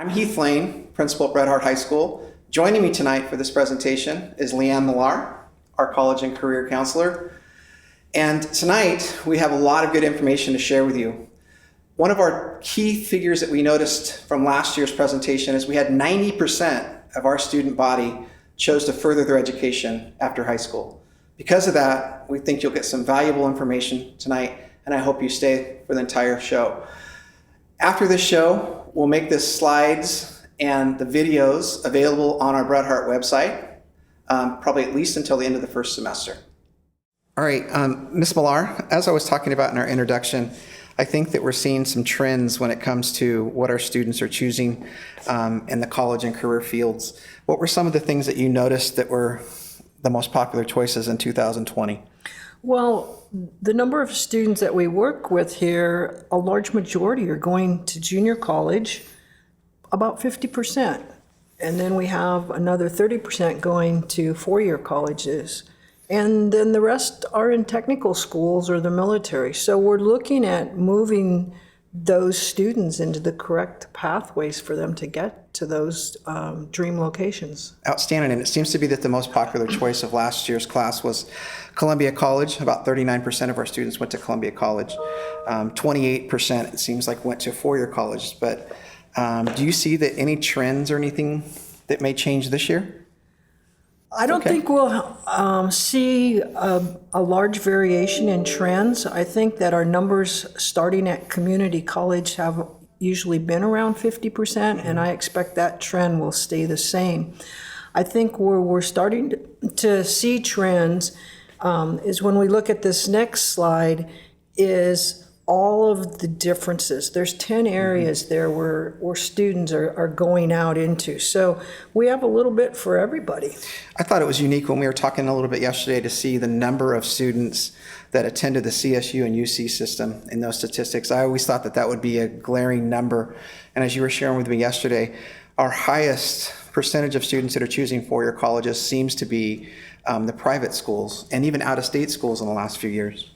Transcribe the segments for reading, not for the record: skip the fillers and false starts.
I'm Heath Lane, principal at Bret Harte High School. Joining me tonight for this presentation is Leanne Millar, our college and career counselor. And tonight we have a lot of good information to share with you. One of our key figures that we noticed from last year's presentation is we had 90% of our student body chose to further their education after high school. Because of that, we think you'll get some valuable information tonight, and I hope you stay for the entire show. After this show, we'll make the slides and the videos available on our Bret Harte website, probably at least until the end of the first semester. All right, Ms. Millar, as I was talking about in our introduction, I think that we're seeing some trends when it comes to what our students are choosing in the college and career fields. What were some of the things that you noticed that were the most popular choices in 2020? Well, the number of students that we work with here, a large majority are going to junior college, about 50%. And then we have another 30% going to four-year colleges. And then the rest are in technical schools or the military. So we're looking at moving those students into the correct pathways for them to get to those dream locations. Outstanding, and it seems to be that the most popular choice of last year's class was Columbia College. About 39% of our students went to Columbia College. 28%, it seems like, went to four-year colleges. But do you see that any trends or anything that may change this year? I don't think we'll see a large variation in trends. I think that our numbers starting at community college have usually been around 50%, and I expect that trend will stay the same. I think where we're starting to see trends is when we look at this next slide is all of the differences. There's 10 areas there where students are going out into. So we have a little bit for everybody. I thought it was unique when we were talking a little bit yesterday to see the number of students that attended the CSU and UC system in those statistics. I always thought that that would be a glaring number. And as you were sharing with me yesterday, our highest percentage of students that are choosing four-year colleges seems to be the private schools and even out-of-state schools in the last few years.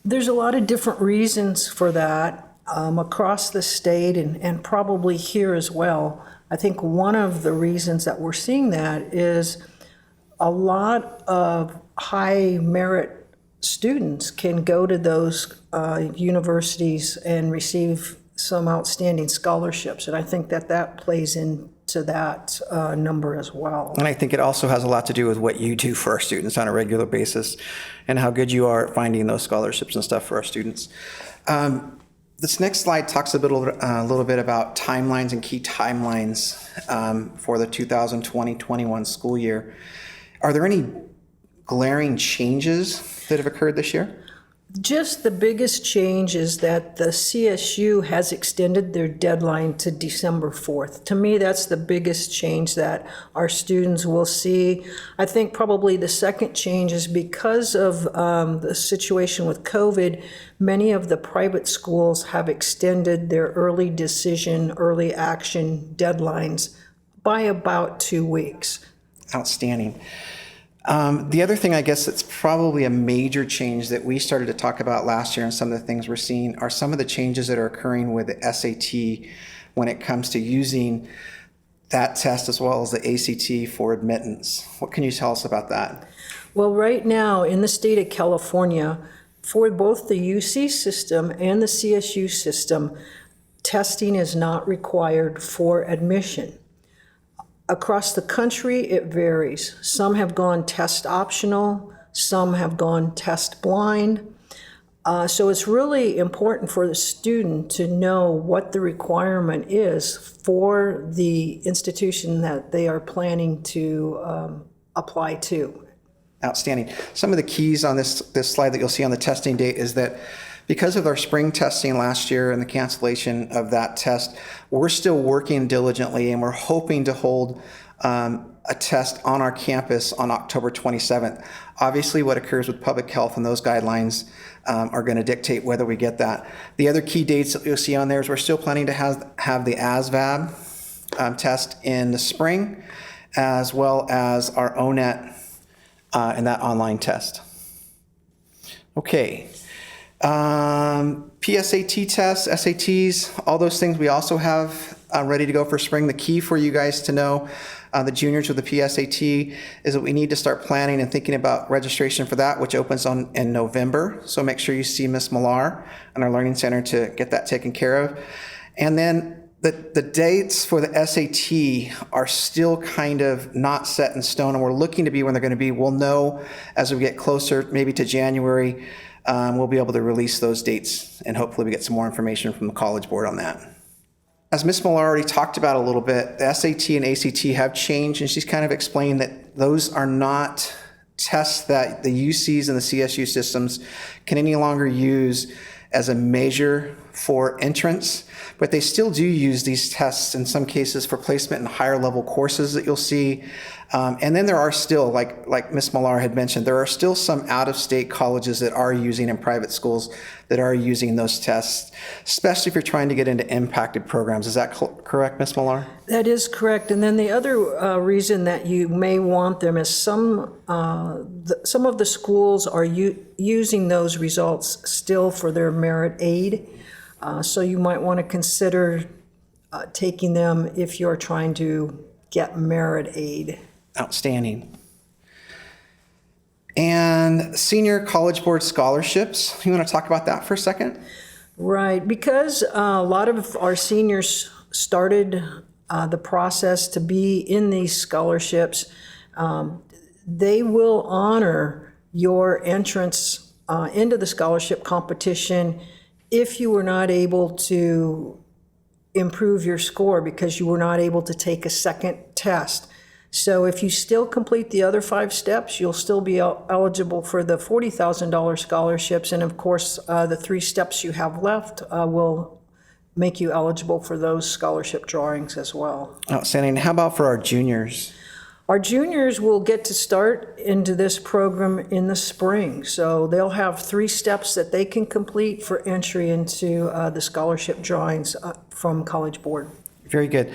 There's a lot of different reasons for that across the state and probably here as well. I think one of the reasons that we're seeing that is a lot of high merit students can go to those universities and receive some outstanding scholarships. And I think that that plays into that number as well. And I think it also has a lot to do with what you do for our students on a regular basis and how good you are at finding those scholarships and stuff for our students. This next slide talks a little bit about timelines and key timelines for the 2020-21 school year. Are there any glaring changes that have occurred this year? Just the biggest change is that the CSU has extended their deadline to December 4th. To me, that's the biggest change that our students will see. I think probably the second change is because of the situation with COVID, many of the private schools have extended their early decision, early action deadlines by about 2 weeks. Outstanding. The other thing, I guess, that's probably a major change that we started to talk about last year and some of the things we're seeing are some of the changes that are occurring with the SAT when it comes to using that test as well as the ACT for admittance. What can you tell us about that? Well, right now in the state of California, for both the UC system and the CSU system, testing is not required for admission. Across the country, it varies. Some have gone test optional, some have gone test blind. So it's really important for the student to know what the requirement is for the institution that they are planning to apply to. Outstanding. Some of the keys on this slide that you'll see on the testing date is that because of our spring testing last year and the cancellation of that test, we're still working diligently and we're hoping to hold a test on our campus on October 27th. Obviously, what occurs with public health and those guidelines are going to dictate whether we get that. The other key dates that you'll see on there is we're still planning to have the ASVAB test in the spring, as well as our ONET and that online test. Okay. PSAT tests, SATs, all those things we also have ready to go for spring. The key for you guys to know, the juniors with the PSAT, is that we need to start planning and thinking about registration for that, which opens in November. So make sure you see Ms. Millar in our Learning Center to get that taken care of. And then the dates for the SAT are still kind of not set in stone, and we're looking to be when they're going to be. We'll know as we get closer, maybe to January. We'll be able to release those dates, and hopefully we get some more information from the College Board on that. As Ms. Millar already talked about a little bit, the SAT and ACT have changed, and she's kind of explained that those are not tests that the UCs and the CSU systems can any longer use as a measure for entrance, but they still do use these tests in some cases for placement in higher level courses that you'll see. And then there are still, like Ms. Millar had mentioned, there are still some out-of-state colleges that are using, in private schools, that are using those tests, especially if you're trying to get into impacted programs. Is that correct, Ms. Millar? That is correct. And then the other reason that you may want them is some of the schools are using those results still for their merit aid. So you might want to consider taking them if you're trying to get merit aid. Outstanding. And senior College Board scholarships. You want to talk about that for a second? Right, because a lot of our seniors started the process to be in these scholarships, they will honor your entrance into the scholarship competition if you were not able to improve your score because you were not able to take a second test. So if you still complete the other 5 steps, you'll still be eligible for the $40,000 scholarships. And of course, the 3 steps you have left will make you eligible for those scholarship drawings as well. Outstanding. How about for our juniors? Our juniors will get to start into this program in the spring. So they'll have 3 steps that they can complete for entry into the scholarship drawings from College Board. Very good.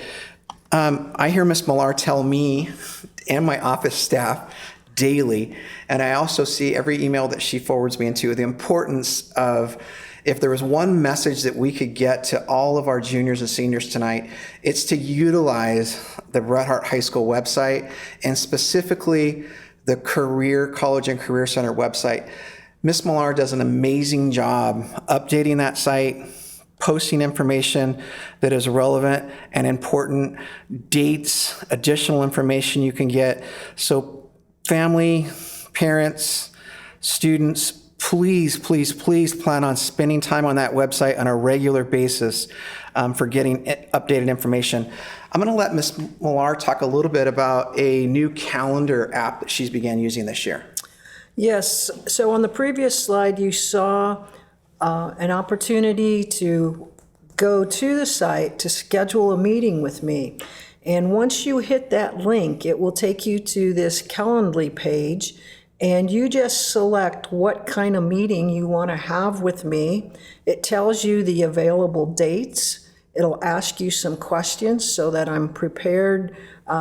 I hear Ms. Millar tell me and my office staff daily, and I also see every email that she forwards me into, the importance of, if there was one message that we could get to all of our juniors and seniors tonight, it's to utilize the Bret Harte High School website, and specifically the College and Career Center website. Ms. Millar does an amazing job updating that site, posting information that is relevant and important, dates, additional information you can get. So family, parents, students, please, please, please plan on spending time on that website on a regular basis for getting updated information. I'm going to let Ms. Millar talk a little bit about a new calendar app that she's began using this year. Yes, so on the previous slide, you saw an opportunity to go to the site to schedule a meeting with me. And once you hit that link, it will take you to this Calendly page, and you just select what kind of meeting you want to have with me. It tells you the available dates. It'll ask you some questions so that I'm prepared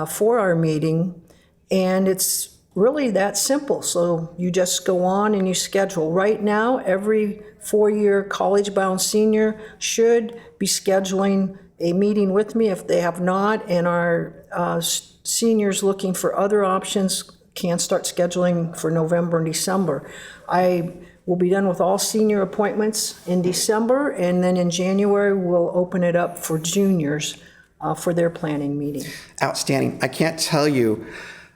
for our meeting. And it's really that simple. So you just go on and you schedule. Right now, every 4-year college-bound senior should be scheduling a meeting with me. If they have not, and our seniors looking for other options can start scheduling for November and December. I will be done with all senior appointments in December, and then in January, we'll open it up for juniors for their planning meeting. Outstanding. I can't tell you,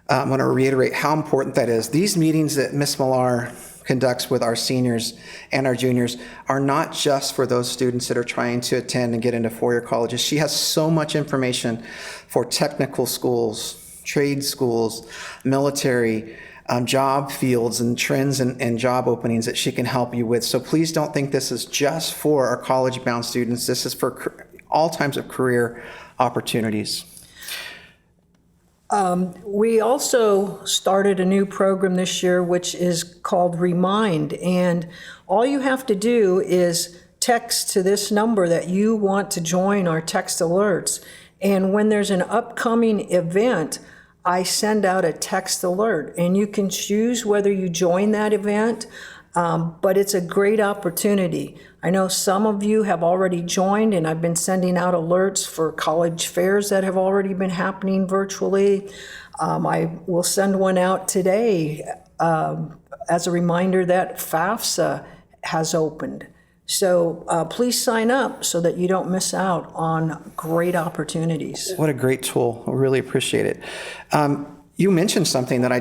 I'm going to reiterate how important that is. These meetings that Ms. Millar conducts with our seniors and our juniors are not just for those students that are trying to attend and get into 4-year colleges. She has so much information for technical schools, trade schools, military, job fields and trends and job openings that she can help you with. So please don't think this is just for our college-bound students. This is for all types of career opportunities. We also started a new program this year, which is called Remind. And all you have to do is text to this number that you want to join our text alerts. And when there's an upcoming event, I send out a text alert, and you can choose whether you join that event. But it's a great opportunity. I know some of you have already joined, and I've been sending out alerts for college fairs that have already been happening virtually. I will send one out today as a reminder that FAFSA has opened. So please sign up so that you don't miss out on great opportunities. What a great tool. I really appreciate it. You mentioned something that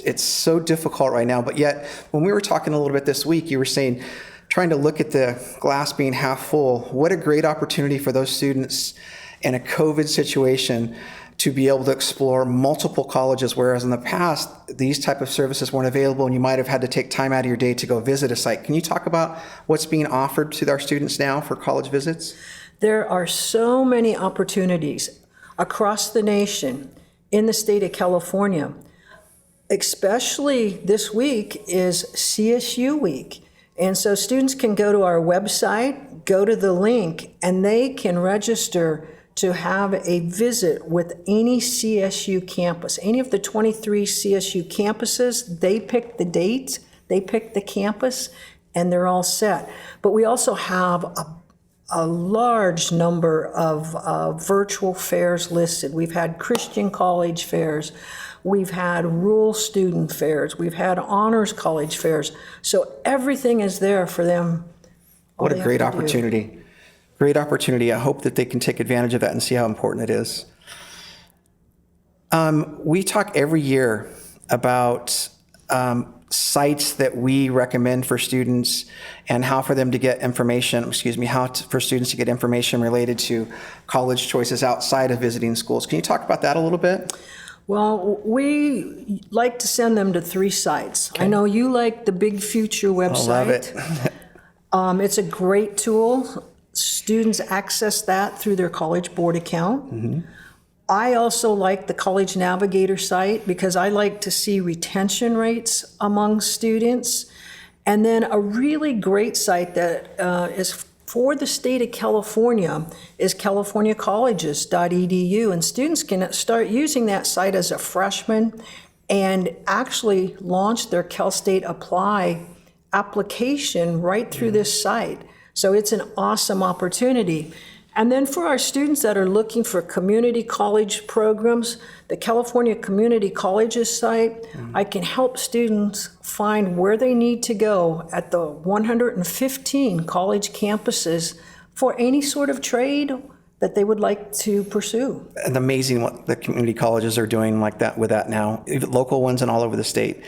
it's so difficult right now, but yet when we were talking a little bit this week, you were saying, trying to look at the glass being half full. What a great opportunity for those students in a COVID situation to be able to explore multiple colleges, whereas in the past, these type of services weren't available and you might have had to take time out of your day to go visit a site. Can you talk about what's being offered to our students now for college visits? There are so many opportunities across the nation. In the state of California, especially this week is CSU week. And so students can go to our website, go to the link, and they can register to have a visit with any CSU campus. Any of the 23 CSU campuses, they pick the date, they pick the campus, and they're all set. But we also have a large number of virtual fairs listed. We've had Christian college fairs, we've had rural student fairs, we've had honors college fairs. So everything is there for them. What a great opportunity. Great opportunity. I hope that they can take advantage of that and see how important it is. We talk every year about sites that we recommend for students and how for them to get information, for students to get information related to college choices outside of visiting schools. Can you talk about that a little bit? Well, we like to send them to 3 sites. Okay. I know you like the Big Future website. I love it. It's a great tool. Students access that through their College Board account. Mm-hmm. I also like the College Navigator site because I like to see retention rates among students. And then a really great site that is for the state of California is californiacolleges.edu. And students can start using that site as a freshman and actually launch their Cal State Apply application right through this site. So it's an awesome opportunity. And then for our students that are looking for community college programs, the California Community Colleges site, I can help students find where they need to go at the 115 college campuses for any sort of trade that they would like to pursue. And amazing what the community colleges are doing like that with that now, even local ones and all over the state.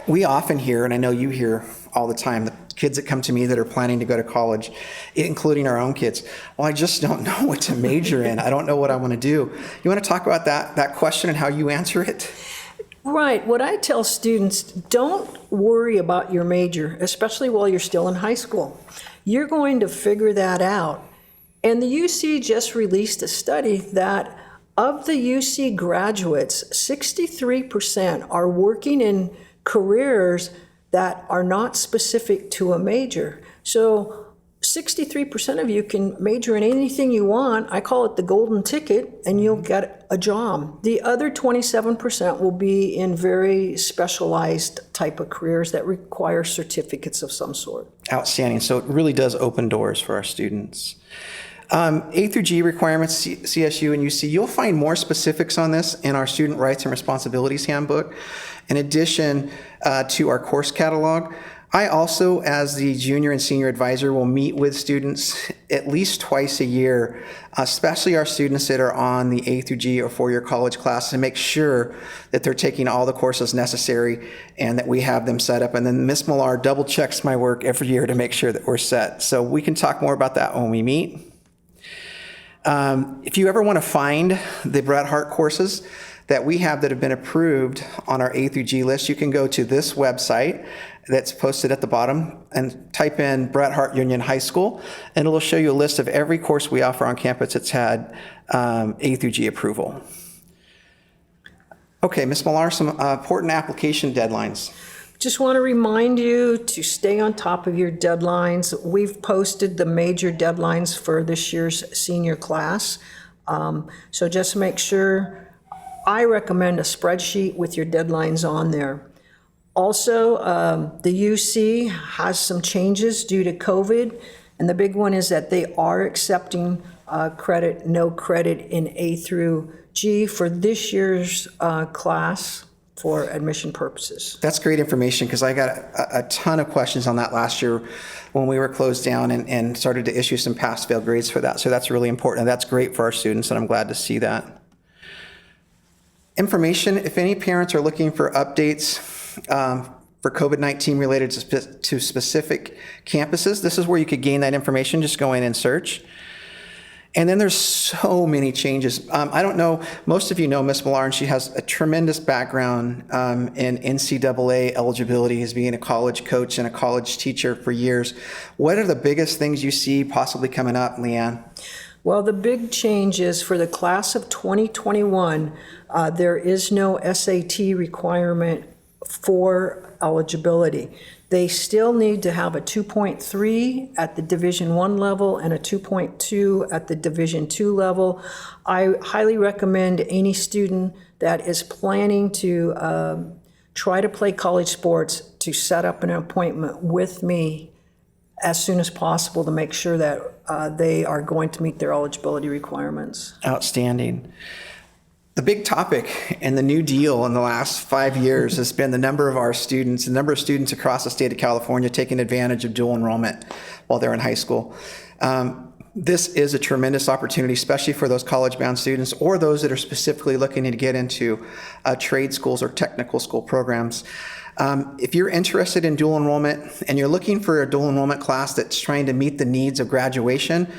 We often hear, and I know you hear all the time, the kids that come to me that are planning to go to college, including our own kids, well, I just don't know what to major in. I don't know what I want to do. You want to talk about that question and how you answer it? Right. What I tell students, don't worry about your major, especially while you're still in high school. You're going to figure that out. And the UC just released a study that of the UC graduates, 63% are working in careers that are not specific to a major. So 63% of you can major in anything you want. I call it the golden ticket, and you'll get a job. The other 27% will be in very specialized type of careers that require certificates of some sort. Outstanding. So it really does open doors for our students. A through G requirements, CSU and UC, you'll find more specifics on this in our Student Rights and Responsibilities Handbook, in addition to our course catalog. I also, as the junior and senior advisor, will meet with students at least twice a year, especially our students that are on the A through G or four-year college class, and make sure that they're taking all the courses necessary and that we have them set up. And then Ms. Millar double checks my work every year to make sure that we're set. So we can talk more about that when we meet. If you ever want to find the Bret Harte courses that we have that have been approved on our A through G list, you can go to this website that's posted at the bottom and type in Bret Harte Union High School, and it'll show you a list of every course we offer on campus that's had A through G approval. Okay, Ms. Millar, some important application deadlines. Just want to remind you to stay on top of your deadlines. We've posted the major deadlines for this year's senior class. So just make sure, I recommend a spreadsheet with your deadlines on there. Also, the UC has some changes due to COVID, and the big one is that they are accepting no credit in A through G for this year's class for admission purposes. That's great information, because I got a ton of questions on that last year when we were closed down and started to issue some pass-fail grades for that. So that's really important, and that's great for our students, and I'm glad to see that. Information, if any parents are looking for updates for COVID-19 related to specific campuses, this is where you could gain that information. Just go in and search. And then there's so many changes. I don't know, most of you know Ms. Millar, and she has a tremendous background in NCAA eligibility as being a college coach and a college teacher for years. What are the biggest things you see possibly coming up, Leanne? Well, the big change is for the class of 2021, there is no SAT requirement for eligibility. They still need to have a 2.3 at the Division I level and a 2.2 at the Division II level. I highly recommend any student that is planning to try to play college sports to set up an appointment with me as soon as possible to make sure that they are going to meet their eligibility requirements. Outstanding. The big topic and the new deal in the last 5 years has been the number of students across the state of California taking advantage of dual enrollment while they're in high school. This is a tremendous opportunity, especially for those college-bound students or those that are specifically looking to get into trade schools or technical school programs. If you're interested in dual enrollment and you're looking for a dual enrollment class that's trying to meet the needs of graduation,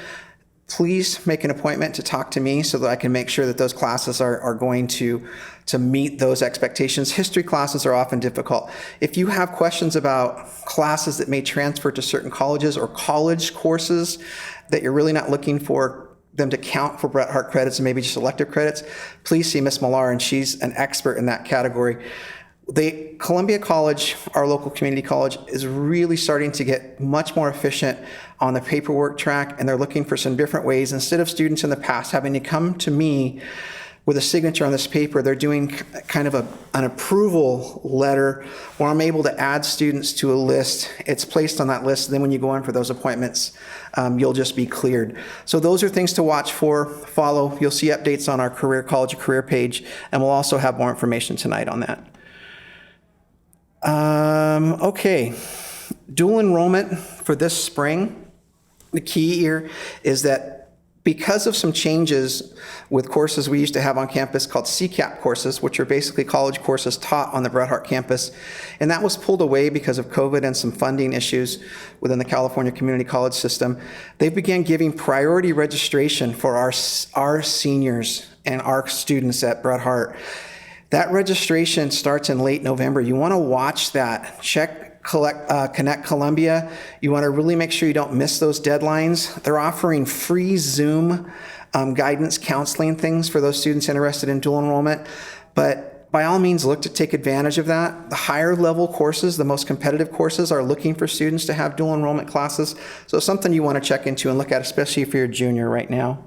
please make an appointment to talk to me so that I can make sure that those classes are going to meet those expectations. History classes are often difficult. If you have questions about classes that may transfer to certain colleges or college courses that you're really not looking for them to count for Bret Harte credits and maybe just elective credits, please see Ms. Millar, and she's an expert in that category. Columbia College, our local community college, is really starting to get much more efficient on the paperwork track, and they're looking for some different ways. Instead of students in the past having to come to me with a signature on this paper, they're doing kind of an approval letter where I'm able to add students to a list. It's placed on that list, and then when you go in for those appointments, you'll just be cleared. So those are things to watch for, follow. You'll see updates on our college career page, and we'll also have more information tonight on that. Okay, dual enrollment for this spring. The key here is that because of some changes with courses we used to have on campus called CCAP courses, which are basically college courses taught on the Bret Harte campus, and that was pulled away because of COVID and some funding issues within the California community college system, they began giving priority registration for our seniors and our students at Bret Harte. That registration starts in late November. You want to watch that. Connect Columbia. You want to really make sure you don't miss those deadlines. They're offering free Zoom guidance, counseling things for those students interested in dual enrollment. But by all means, look to take advantage of that. The higher level courses, the most competitive courses, are looking for students to have dual enrollment classes. So it's something you want to check into and look at, especially if you're a junior right now.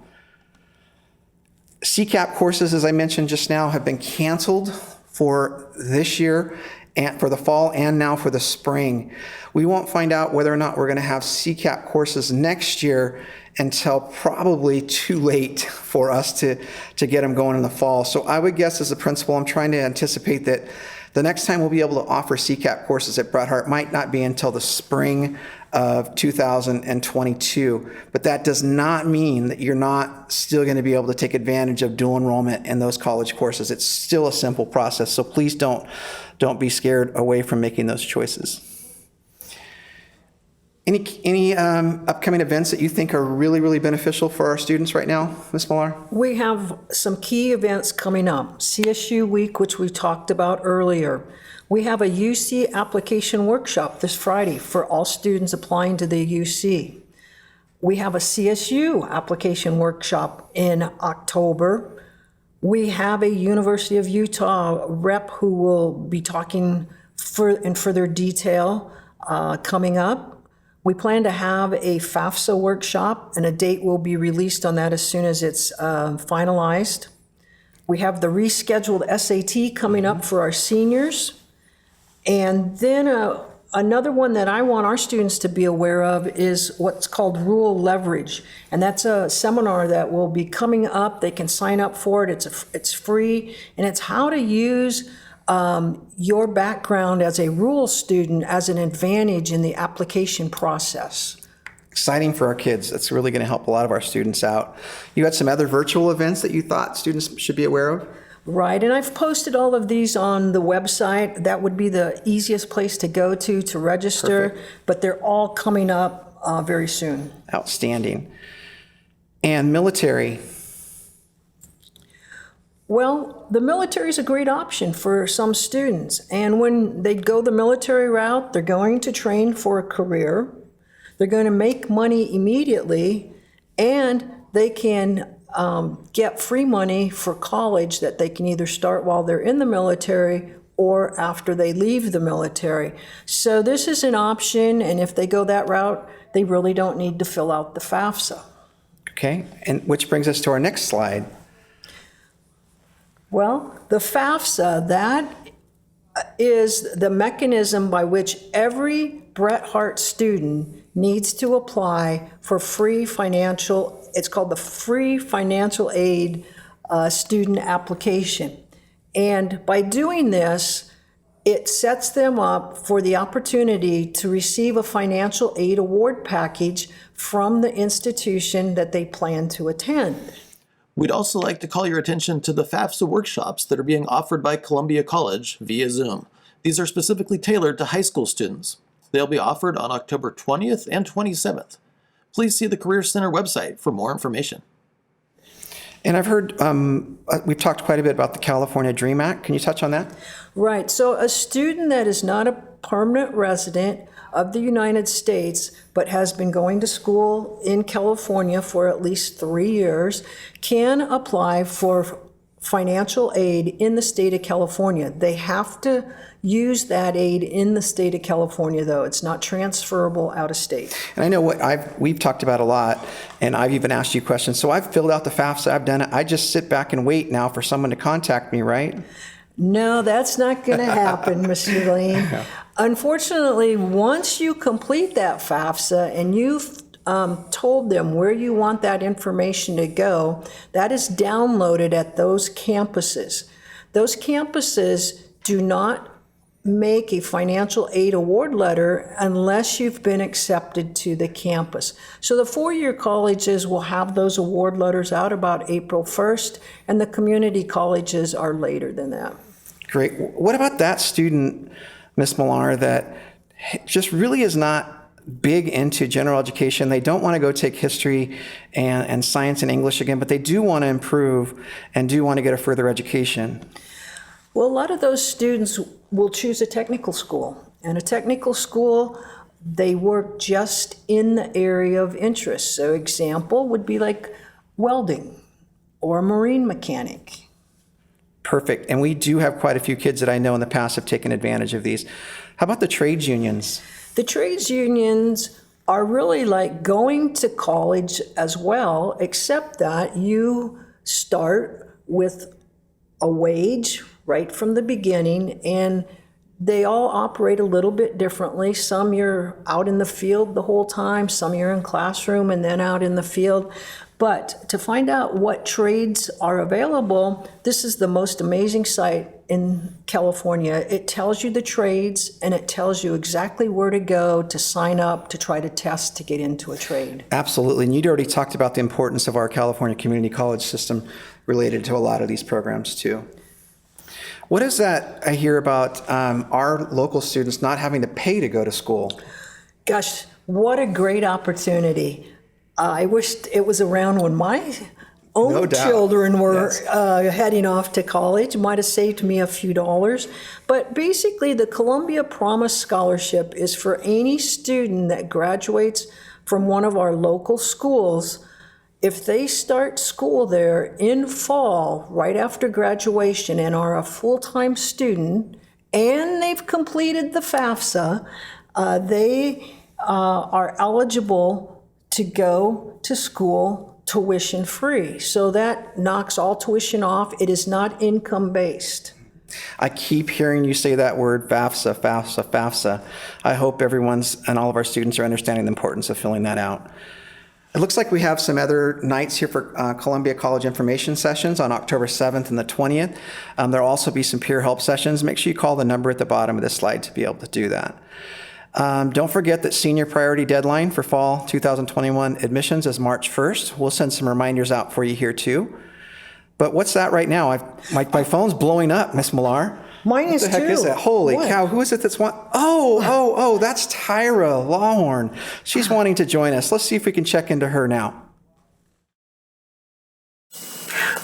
CCAP courses, as I mentioned just now, have been canceled for this year and for the fall and now for the spring. We won't find out whether or not we're going to have CCAP courses next year until probably too late for us to get them going in the fall. So I would guess as a principal, I'm trying to anticipate that the next time we'll be able to offer CCAP courses at Bret Harte might not be until the spring of 2022. But that does not mean that you're not still going to be able to take advantage of dual enrollment in those college courses. It's still a simple process. So please don't be scared away from making those choices. Any upcoming events that you think are really, really beneficial for our students right now, Ms. Millar? We have some key events coming up. CSU Week, which we talked about earlier. We have a UC application workshop this Friday for all students applying to the UC. We have a CSU application workshop in October. We have a University of Utah rep who will be talking in further detail coming up. We plan to have a FAFSA workshop, and a date will be released on that as soon as it's finalized. We have the rescheduled SAT coming up for our seniors. And then another one that I want our students to be aware of is what's called rural leverage. And that's a seminar that will be coming up. They can sign up for it. It's free. And it's how to use your background as a rural student as an advantage in the application process. Exciting for our kids. That's really going to help a lot of our students out. You had some other virtual events that you thought students should be aware of? Right, and I've posted all of these on the website. That would be the easiest place to go to register. Perfect. But they're all coming up very soon. Outstanding. And military. Well, the military is a great option for some students. And when they go the military route, they're going to train for a career. They're going to make money immediately, and they can get free money for college that they can either start while they're in the military or after they leave the military. So this is an option, and if they go that route, they really don't need to fill out the FAFSA. Okay, and which brings us to our next slide. Well, the FAFSA, that is the mechanism by which every Bret Harte student needs to apply for free financial, it's called the free financial aid student application. And by doing this, it sets them up for the opportunity to receive a financial aid award package from the institution that they plan to attend. We'd also like to call your attention to the FAFSA workshops that are being offered by Columbia College via Zoom. These are specifically tailored to high school students. They'll be offered on October 20th and 27th. Please see the Career Center website for more information. And I've heard, we've talked quite a bit about the California Dream Act. Can you touch on that? Right, so a student that is not a permanent resident of the United States, but has been going to school in California for at least 3 years, can apply for financial aid in the state of California. They have to use that aid in the state of California, though. It's not transferable out of state. And I know what we've talked about a lot, and I've even asked you questions. So I've filled out the FAFSA, I've done it. I just sit back and wait now for someone to contact me, right? No, that's not going to happen, Mr. Lane. Unfortunately, once you complete that FAFSA and you've told them where you want that information to go, that is downloaded at those campuses. Those campuses do not make a financial aid award letter unless you've been accepted to the campus. So the four-year colleges will have those award letters out about April 1st, and the community colleges are later than that. Great. What about that student, Ms. Millar, that just really is not big into general education? They don't want to go take history and science and English again, but they do want to improve and do want to get a further education. Well, a lot of those students will choose a technical school. And a technical school, they work just in the area of interest. So example would be like welding or a marine mechanic. Perfect. And we do have quite a few kids that I know in the past have taken advantage of these. How about the trades unions? The trades unions are really like going to college as well, except that you start with a wage right from the beginning, and they all operate a little bit differently. Some you're out in the field the whole time, some you're in classroom and then out in the field. But to find out what trades are available, this is the most amazing site in California. It tells you the trades, and it tells you exactly where to go to sign up to try to test to get into a trade. Absolutely. And you'd already talked about the importance of our California community college system related to a lot of these programs too. What is that I hear about our local students not having to pay to go to school? Gosh, what a great opportunity. I wished it was around when my own children were heading off to college. It might have saved me a few dollars. But basically, the Columbia Promise Scholarship is for any student that graduates from one of our local schools. If they start school there in fall, right after graduation, and are a full-time student, and they've completed the FAFSA, they are eligible to go to school tuition free. So that knocks all tuition off. It is not income based. I keep hearing you say that word, FAFSA, FAFSA, FAFSA. I hope everyone's and all of our students are understanding the importance of filling that out. It looks like we have some other nights here for Columbia College information sessions on October 7th and the 20th. There'll also be some peer help sessions. Make sure you call the number at the bottom of this slide to be able to do that. Don't forget that senior priority deadline for fall 2021 admissions is March 1st. We'll send some reminders out for you here too. But what's that right now? My phone's blowing up, Miss Millar. Mine is too. What the heck is that? Holy cow, who is it that's Oh, that's Tyra Lawhorn. She's wanting to join us. Let's see if we can check into her now.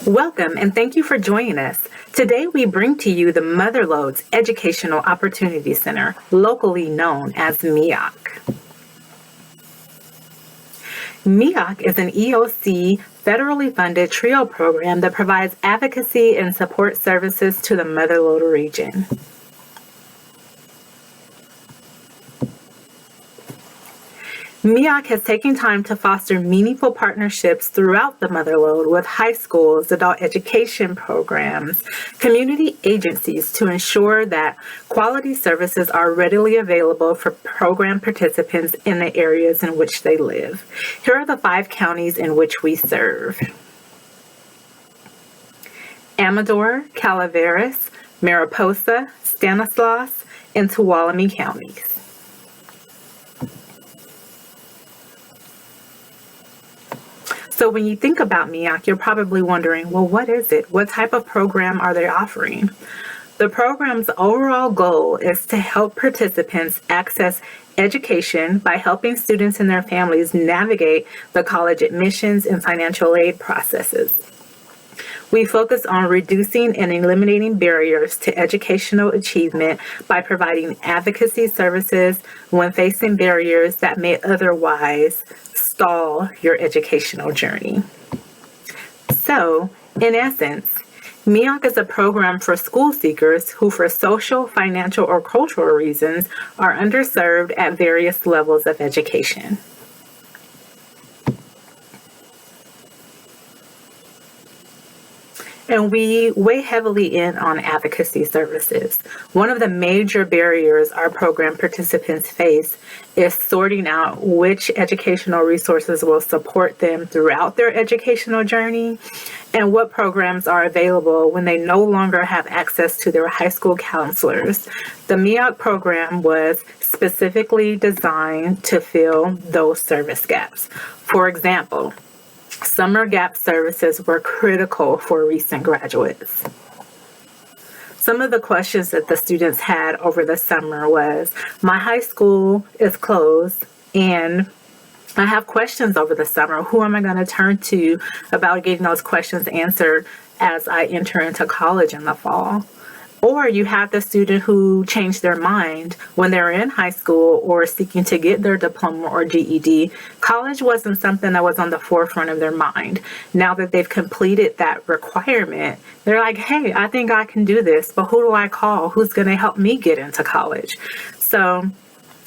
Welcome and thank you for joining us. Today we bring to you the Mother Lode's Educational Opportunity Center, locally known as MEOC. MEOC is an EOC federally funded TRIO program that provides advocacy and support services to the Mother Lode region. MEOC has taken time to foster meaningful partnerships throughout the Mother Lode with high schools, adult education programs, community agencies to ensure that quality services are readily available for program participants in the areas in which they live. Here are the 5 counties in which we serve: Amador, Calaveras, Mariposa, Stanislaus, and Tuolumne counties. So when you think about MEOC, you're probably wondering, well, what is it? What type of program are they offering? The program's overall goal is to help participants access education by helping students and their families navigate the college admissions and financial aid processes. We focus on reducing and eliminating barriers to educational achievement by providing advocacy services when facing barriers that may otherwise stall your educational journey. So, in essence, MEOC is a program for school seekers who, for social, financial, or cultural reasons, are underserved at various levels of education. And we weigh heavily in on advocacy services. One of the major barriers our program participants face is sorting out which educational resources will support them throughout their educational journey and what programs are available when they no longer have access to their high school counselors. The MEOC program was specifically designed to fill those service gaps. For example, summer gap services were critical for recent graduates. Some of the questions that the students had over the summer was, my high school is closed and I have questions over the summer. Who am I going to turn to about getting those questions answered as I enter into college in the fall? Or you have the student who changed their mind when they're in high school or seeking to get their diploma or GED. College wasn't something that was on the forefront of their mind. Now that they've completed that requirement, they're like, hey, I think I can do this, but who do I call? Who's going to help me get into college? So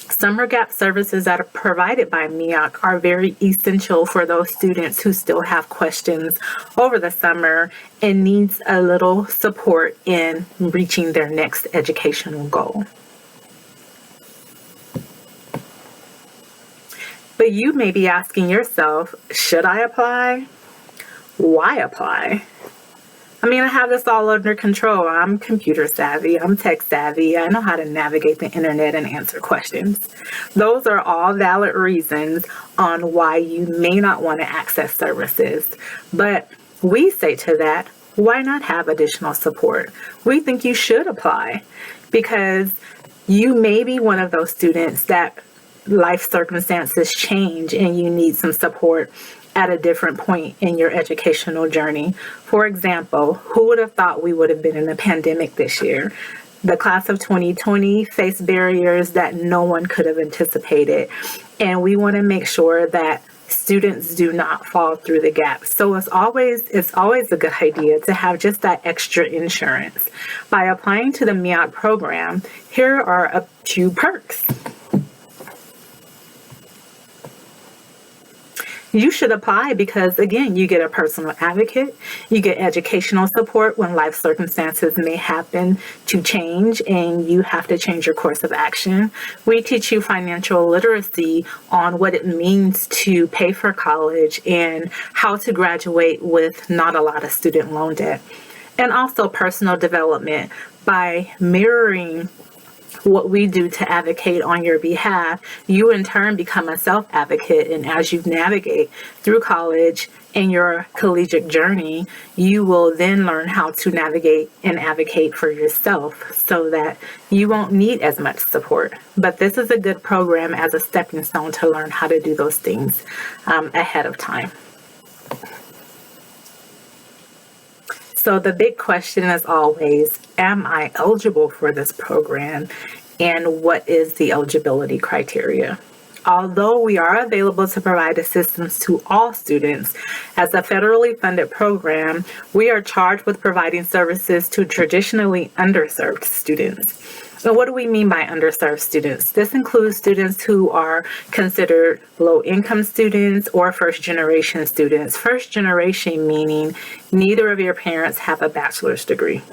summer gap services that are provided by MEOC are very essential for those students who still have questions over the summer and needs a little support in reaching their next educational goal. But you may be asking yourself, should I apply? Why apply? I mean, I have this all under control. I'm computer savvy. I'm tech savvy. I know how to navigate the internet and answer questions. Those are all valid reasons on why you may not want to access services. But we say to that, why not have additional support? We think you should apply because you may be one of those students that life circumstances change and you need some support at a different point in your educational journey. For example, who would have thought we would have been in a pandemic this year? The class of 2020 faced barriers that no one could have anticipated, and we want to make sure that students do not fall through the gaps. So it's always a good idea to have just that extra insurance. By applying to the MEOC program, here are a few perks. you should apply because, again, you get a personal advocate, you get educational support when life circumstances may happen to change and you have to change your course of action. We teach you financial literacy on what it means to pay for college and how to graduate with not a lot of student loan debt. And also personal development by mirroring what we do to advocate on your behalf. You in turn become a self-advocate, and as you navigate through college and your collegiate journey, you will then learn how to navigate and advocate for yourself so that you won't need as much support. But this is a good program as a stepping stone to learn how to do those things ahead of time. So the big question is always, am I eligible for this program? And what is the eligibility criteria? Although we are available to provide assistance to all students, as a federally funded program, we are charged with providing services to traditionally underserved students. So what do we mean by underserved students? This includes students who are considered low-income students or first-generation students. First generation meaning neither of your parents have a bachelor's degree.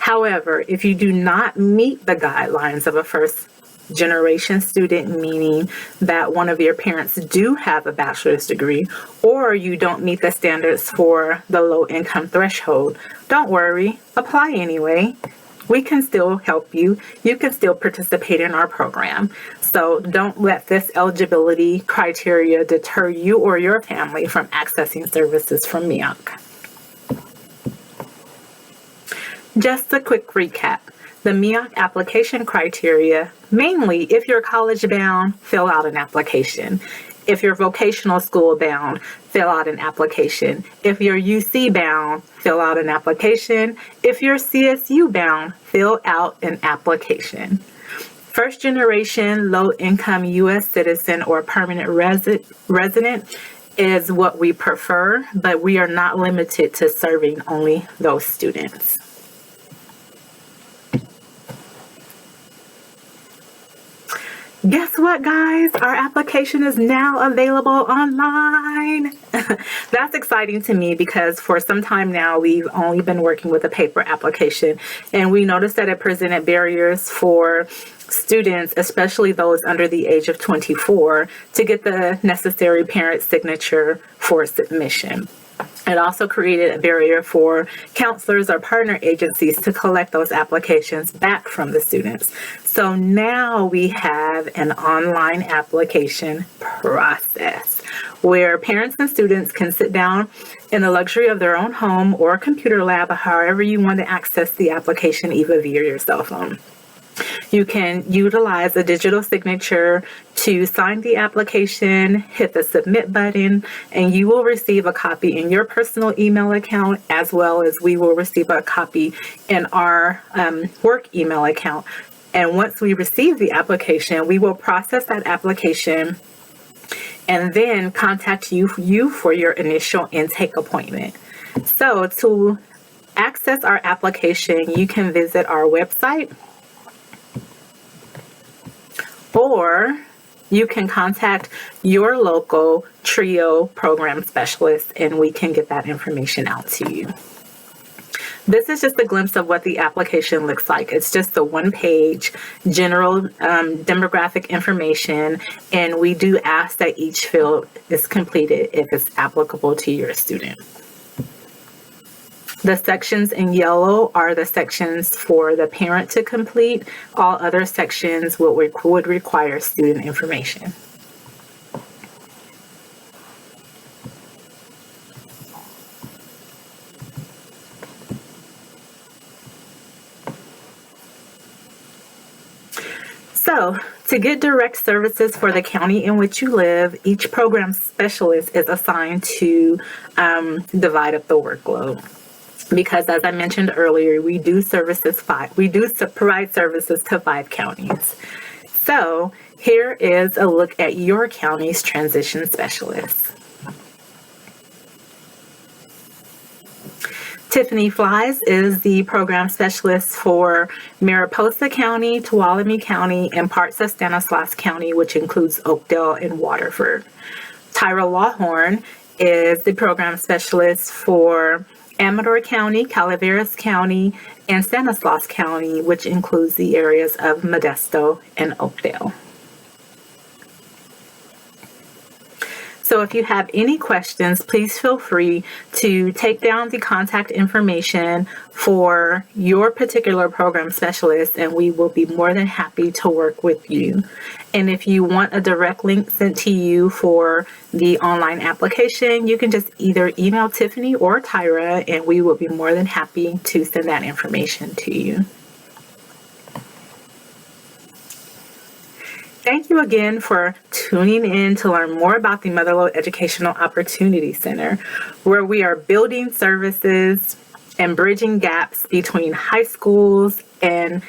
However, if you do not meet the guidelines of a first-generation student, meaning that one of your parents do have a bachelor's degree, or you don't meet the standards for the low-income threshold, don't worry, apply anyway. We can still help you. You can still participate in our program. So don't let this eligibility criteria deter you or your family from accessing services from MEOC. Just a quick recap. The MEOC application criteria, mainly if you're college bound, fill out an application. If you're vocational school bound, fill out an application. If you're UC bound, fill out an application. If you're CSU bound, fill out an application. First generation, low income U.S. citizen or permanent resident is what we prefer, but we are not limited to serving only those students. Guess what, guys? Our application is now available online. That's exciting to me because for some time now, we've only been working with a paper application, and we noticed that it presented barriers for students, especially those under the age of 24, to get the necessary parent signature for submission. It also created a barrier for counselors or partner agencies to collect those applications back from the students. So now we have an online application process where parents and students can sit down in the luxury of their own home or computer lab, however you want to access the application, even via your cell phone. You can utilize a digital signature to sign the application, hit the submit button, and you will receive a copy in your personal email account, as well as we will receive a copy in our work email account. And once we receive the application, we will process that application and then contact you for your initial intake appointment. So to access our application, you can visit our website, or you can contact your local TRIO program specialist and we can get that information out to you. This is just a glimpse of what the application looks like. It's just a one-page general demographic information, and we do ask that each field is completed if it's applicable to your student. The sections in yellow are the sections for the parent to complete. All other sections would require student information. So, to get direct services for the county in which you live, each program specialist is assigned to divide up the workload. Because as I mentioned earlier, we do provide services to 5 counties. So here is a look at your county's transition specialists. Tiffany Flies is the program specialist for Mariposa County, Tuolumne County, and parts of Stanislaus County, which includes Oakdale and Waterford. Tyra Lawhorn is the program specialist for Amador County, Calaveras County, and Stanislaus County, which includes the areas of Modesto and Oakdale. So if you have any questions, please feel free to take down the contact information for your particular program specialist, and we will be more than happy to work with you. And if you want a direct link sent to you for the online application, you can just either email Tiffany or Tyra, and we will be more than happy to send that information to you. Thank you again for tuning in to learn more about the Lode Educational Opportunity Center, where we are building services and bridging gaps between high schools and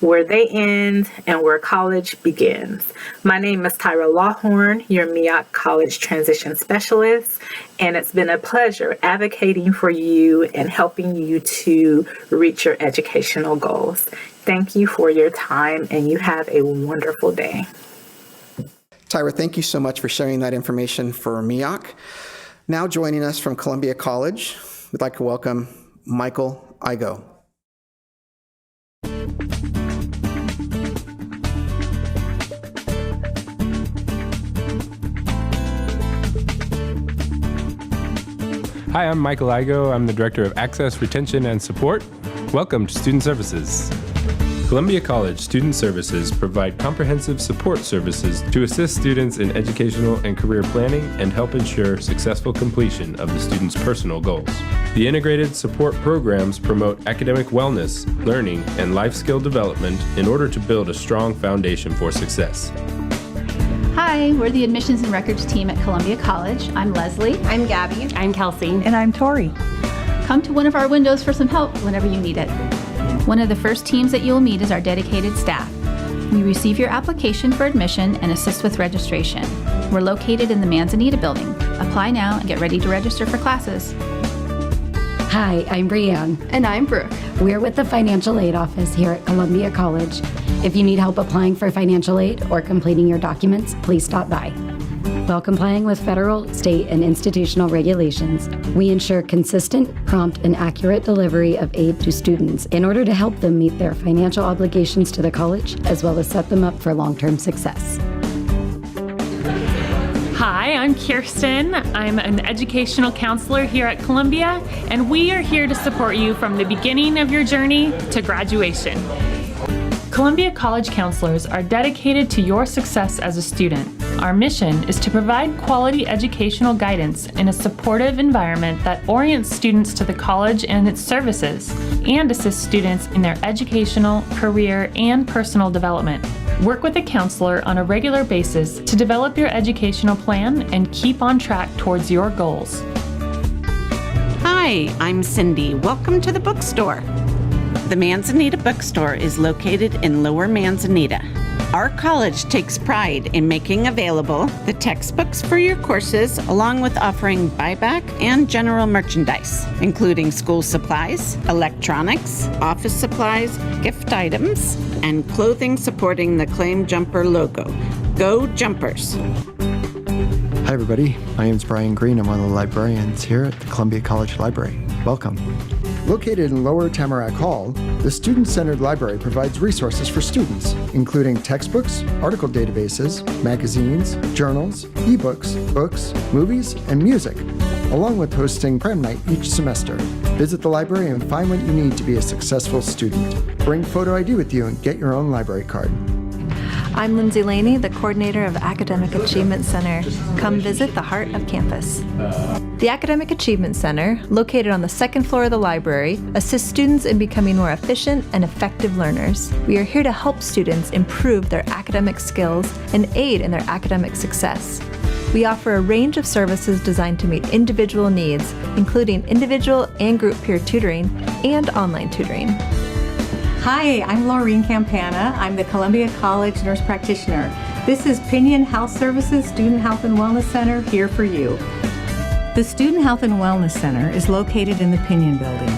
where they end and where college begins. My name is Tyra Lawhorn, your MEAC College Transition Specialist, and it's been a pleasure advocating for you and helping you to reach your educational goals. Thank you for your time, and you have a wonderful day. Tyra, thank you so much for sharing that information for MEAC. Now joining us from Columbia College, we'd like to welcome Michael Igo. Hi, I'm Michael Igo. I'm the Director of Access, Retention, and Support. Welcome to Student Services. Columbia College Student Services provide comprehensive support services to assist students in educational and career planning and help ensure successful completion of the student's personal goals. The integrated support programs promote academic wellness, learning, and life skill development in order to build a strong foundation for success. Hi, we're the Admissions and Records team at Columbia College. I'm Leslie. I'm Gabby. I'm Kelsey. And I'm Tori. Come to one of our windows for some help whenever you need it. One of the first teams that you'll meet is our dedicated staff. We receive your application for admission and assist with registration. We're located in the Manzanita building. Apply now and get ready to register for classes. Hi, I'm Brianne. And I'm Brooke. We're with the Financial Aid Office here at Columbia College. If you need help applying for financial aid or completing your documents, please stop by. While complying with federal, state, and institutional regulations, we ensure consistent, prompt, and accurate delivery of aid to students in order to help them meet their financial obligations to the college, as well as set them up for long-term success. Hi, I'm Kirsten. I'm an educational counselor here at Columbia, and we are here to support you from the beginning of your journey to graduation. Columbia College counselors are dedicated to your success as a student. Our mission is to provide quality educational guidance in a supportive environment that orients students to the college and its services, and assist students in their educational, career, and personal development. Work with a counselor on a regular basis to develop your educational plan and keep on track towards your goals. Hi, I'm Cindy. Welcome to the bookstore. The Manzanita Bookstore is located in Lower Manzanita. Our college takes pride in making available the textbooks for your courses, along with offering buyback and general merchandise, including school supplies, electronics, office supplies, gift items, and clothing supporting the Claim Jumper logo. Go Jumpers! Hi everybody, my name is Brian Green. I'm one of the librarians here at the Columbia College Library. Welcome. Located in Lower Tamarack Hall, the Student-Centered Library provides resources for students, including textbooks, article databases, magazines, journals, ebooks, books, movies, and music, along with hosting prom night each semester. Visit the library and find what you need to be a successful student. Bring photo ID with you and get your own library card. I'm Lindsay Laney, the coordinator of Academic Achievement Center. Come visit the heart of campus. The Academic Achievement Center, located on the second floor of the library, assists students in becoming more efficient and effective learners. We are here to help students improve their academic skills and aid in their academic success. We offer a range of services designed to meet individual needs, including individual and group peer tutoring and online tutoring. Hi, I'm Laureen Campana. I'm the Columbia College Nurse Practitioner. This is Pinion Health Services Student Health and Wellness Center here for you. The Student Health and Wellness Center is located in the Pinion Building.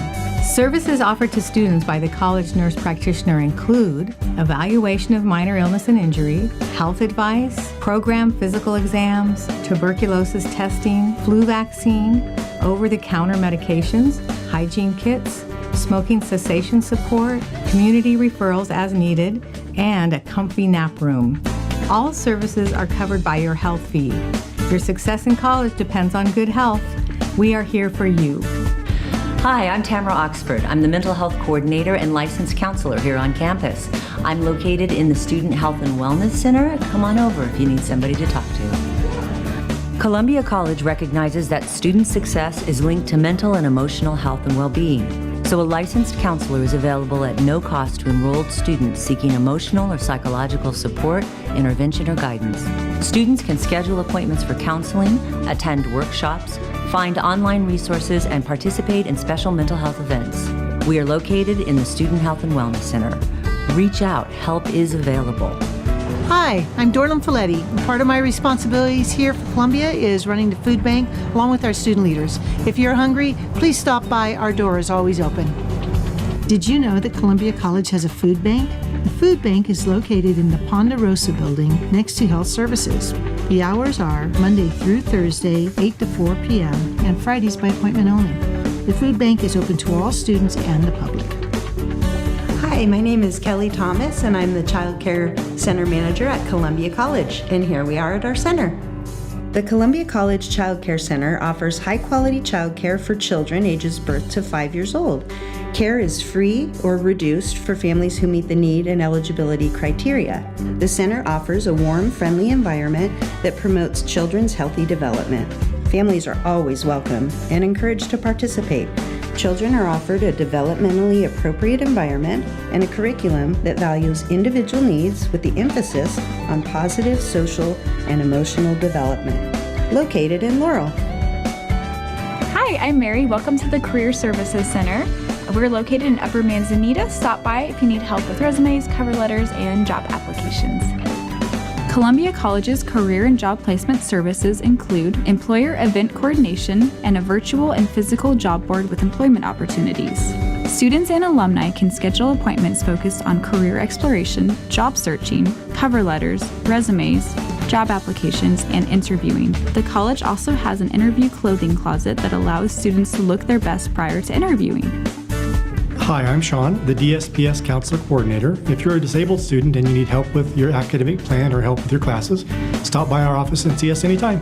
Services offered to students by the college nurse practitioner include evaluation of minor illness and injury, health advice, program physical exams, tuberculosis testing, flu vaccine, over-the-counter medications, hygiene kits, smoking cessation support, community referrals as needed, and a comfy nap room. All services are covered by your health fee. Your success in college depends on good health. We are here for you. Hi, I'm Tamara Oxford. I'm the Mental Health Coordinator and Licensed Counselor here on campus. I'm located in the Student Health and Wellness Center. Come on over if you need somebody to talk to. Columbia College recognizes that student success is linked to mental and emotional health and well-being. So a licensed counselor is available at no cost to enrolled students seeking emotional or psychological support, intervention, or guidance. Students can schedule appointments for counseling, attend workshops, find online resources, and participate in special mental health events. We are located in the Student Health and Wellness Center. Reach out, help is available. Hi, I'm Dorlin Folletti. Part of my responsibilities here for Columbia is running the food bank along with our student leaders. If you're hungry, please stop by. Our door is always open. Did you know that Columbia College has a food bank? The food bank is located in the Ponderosa building next to Health Services. The hours are Monday through Thursday, 8 to 4 p.m., and Fridays by appointment only. The food bank is open to all students and the public. Hi, my name is Kelly Thomas, and I'm the Child Care Center Manager at Columbia College, and here we are at our center. The Columbia College Child Care Center offers high-quality child care for children ages birth to 5 years old. Care is free or reduced for families who meet the need and eligibility criteria. The center offers a warm, friendly environment that promotes children's healthy development. Families are always welcome and encouraged to participate. Children are offered a developmentally appropriate environment and a curriculum that values individual needs with the emphasis on positive social and emotional development. Located in Laurel. Hi, I'm Mary. Welcome to the Career Services Center. We're located in Upper Manzanita. Stop by if you need help with resumes, cover letters, and job applications. Columbia College's career and job placement services include employer event coordination and a virtual and physical job board with employment opportunities. Students and alumni can schedule appointments focused on career exploration, job searching, cover letters, resumes, job applications, and interviewing. The college also has an interview clothing closet that allows students to look their best prior to interviewing. Hi, I'm Sean, the DSPS Counselor Coordinator. If you're a disabled student and you need help with your academic plan or help with your classes, stop by our office and see us anytime.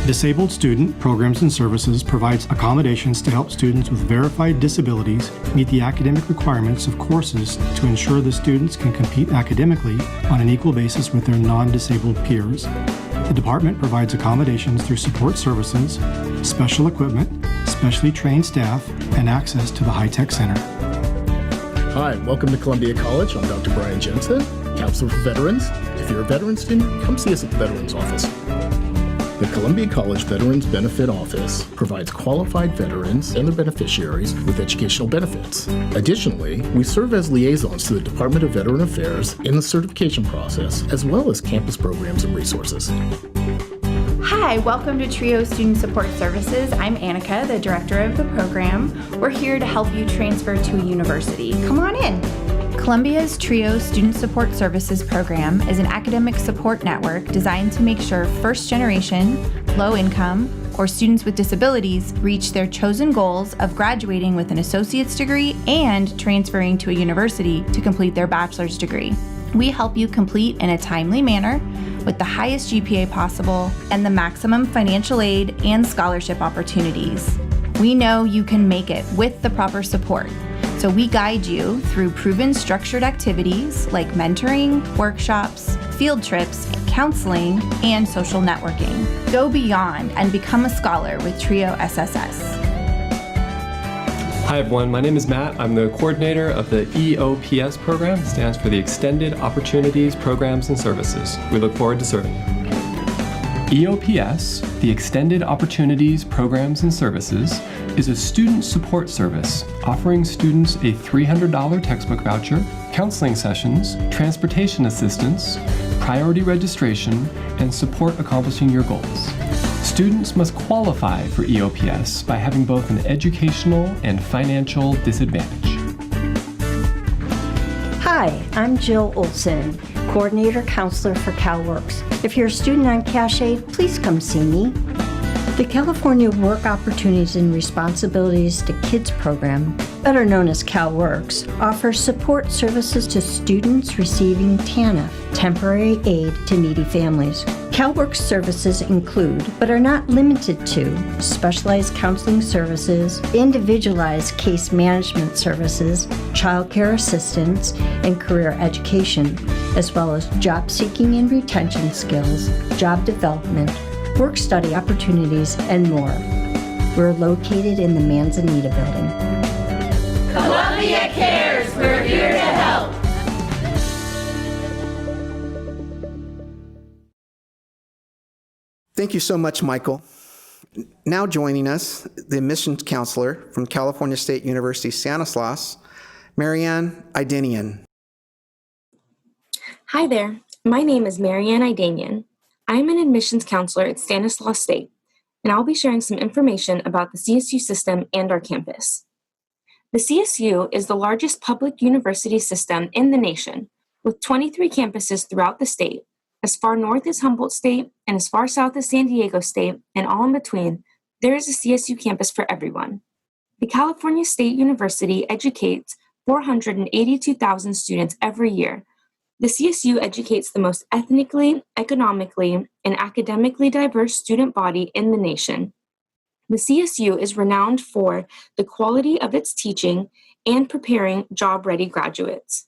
Disabled Student Programs and Services provides accommodations to help students with verified disabilities meet the academic requirements of courses to ensure the students can compete academically on an equal basis with their non-disabled peers. The department provides accommodations through support services, special equipment, specially trained staff, and access to the high-tech center. Hi, welcome to Columbia College. I'm Dr. Brian Jensen, Counselor for Veterans. If you're a veteran student, come see us at the Veterans Office. The Columbia College Veterans Benefit Office provides qualified veterans and their beneficiaries with educational benefits. Additionally, we serve as liaisons to the Department of Veteran Affairs in the certification process, as well as campus programs and resources. Hi, welcome to TRIO Student Support Services. I'm Annika, the director of the program. We're here to help you transfer to a university. Come on in. Columbia's TRIO Student Support Services program is an academic support network designed to make sure first-generation, low-income, or students with disabilities reach their chosen goals of graduating with an associate's degree and transferring to a university to complete their bachelor's degree. We help you complete in a timely manner with the highest GPA possible and the maximum financial aid and scholarship opportunities. We know you can make it with the proper support. So we guide you through proven structured activities like mentoring, workshops, field trips, counseling, and social networking. Go beyond and become a scholar with TRIO SSS. Hi everyone, my name is Matt. I'm the coordinator of the EOPS program. It stands for the Extended Opportunities, Programs, and Services. We look forward to serving you. EOPS, the Extended Opportunities, Programs, and Services, is a student support service offering students a $300 textbook voucher, counseling sessions, transportation assistance, priority registration, and support accomplishing your goals. Students must qualify for EOPS by having both an educational and financial disadvantage. Hi, I'm Jill Olson, Coordinator Counselor for CalWorks. If you're a student on cash aid, please come see me. The California Work Opportunities and Responsibilities to Kids program, better known as CalWorks, offers support services to students receiving TANF, temporary aid to needy families. CalWorks services include, but are not limited to, specialized counseling services, individualized case management services, child care assistance, and career education, as well as job seeking and retention skills, job development, work study opportunities, and more. We're located in the Manzanita building. Columbia Cares, we're here to help. Thank you so much, Michael. Now joining us, the admissions counselor from California State University, Stanislaus, Marianne Idenian. Hi there, my name is Marianne Idenian. I am an admissions counselor at Stanislaus State, and I'll be sharing some information about the CSU system and our campus. The CSU is the largest public university system in the nation, with 23 campuses throughout the state, as far north as Humboldt State and as far south as San Diego State, and all in between. There is a CSU campus for everyone. The California State University educates 482,000 students every year. The CSU educates the most ethnically, economically, and academically diverse student body in the nation. The CSU is renowned for the quality of its teaching and preparing job-ready graduates.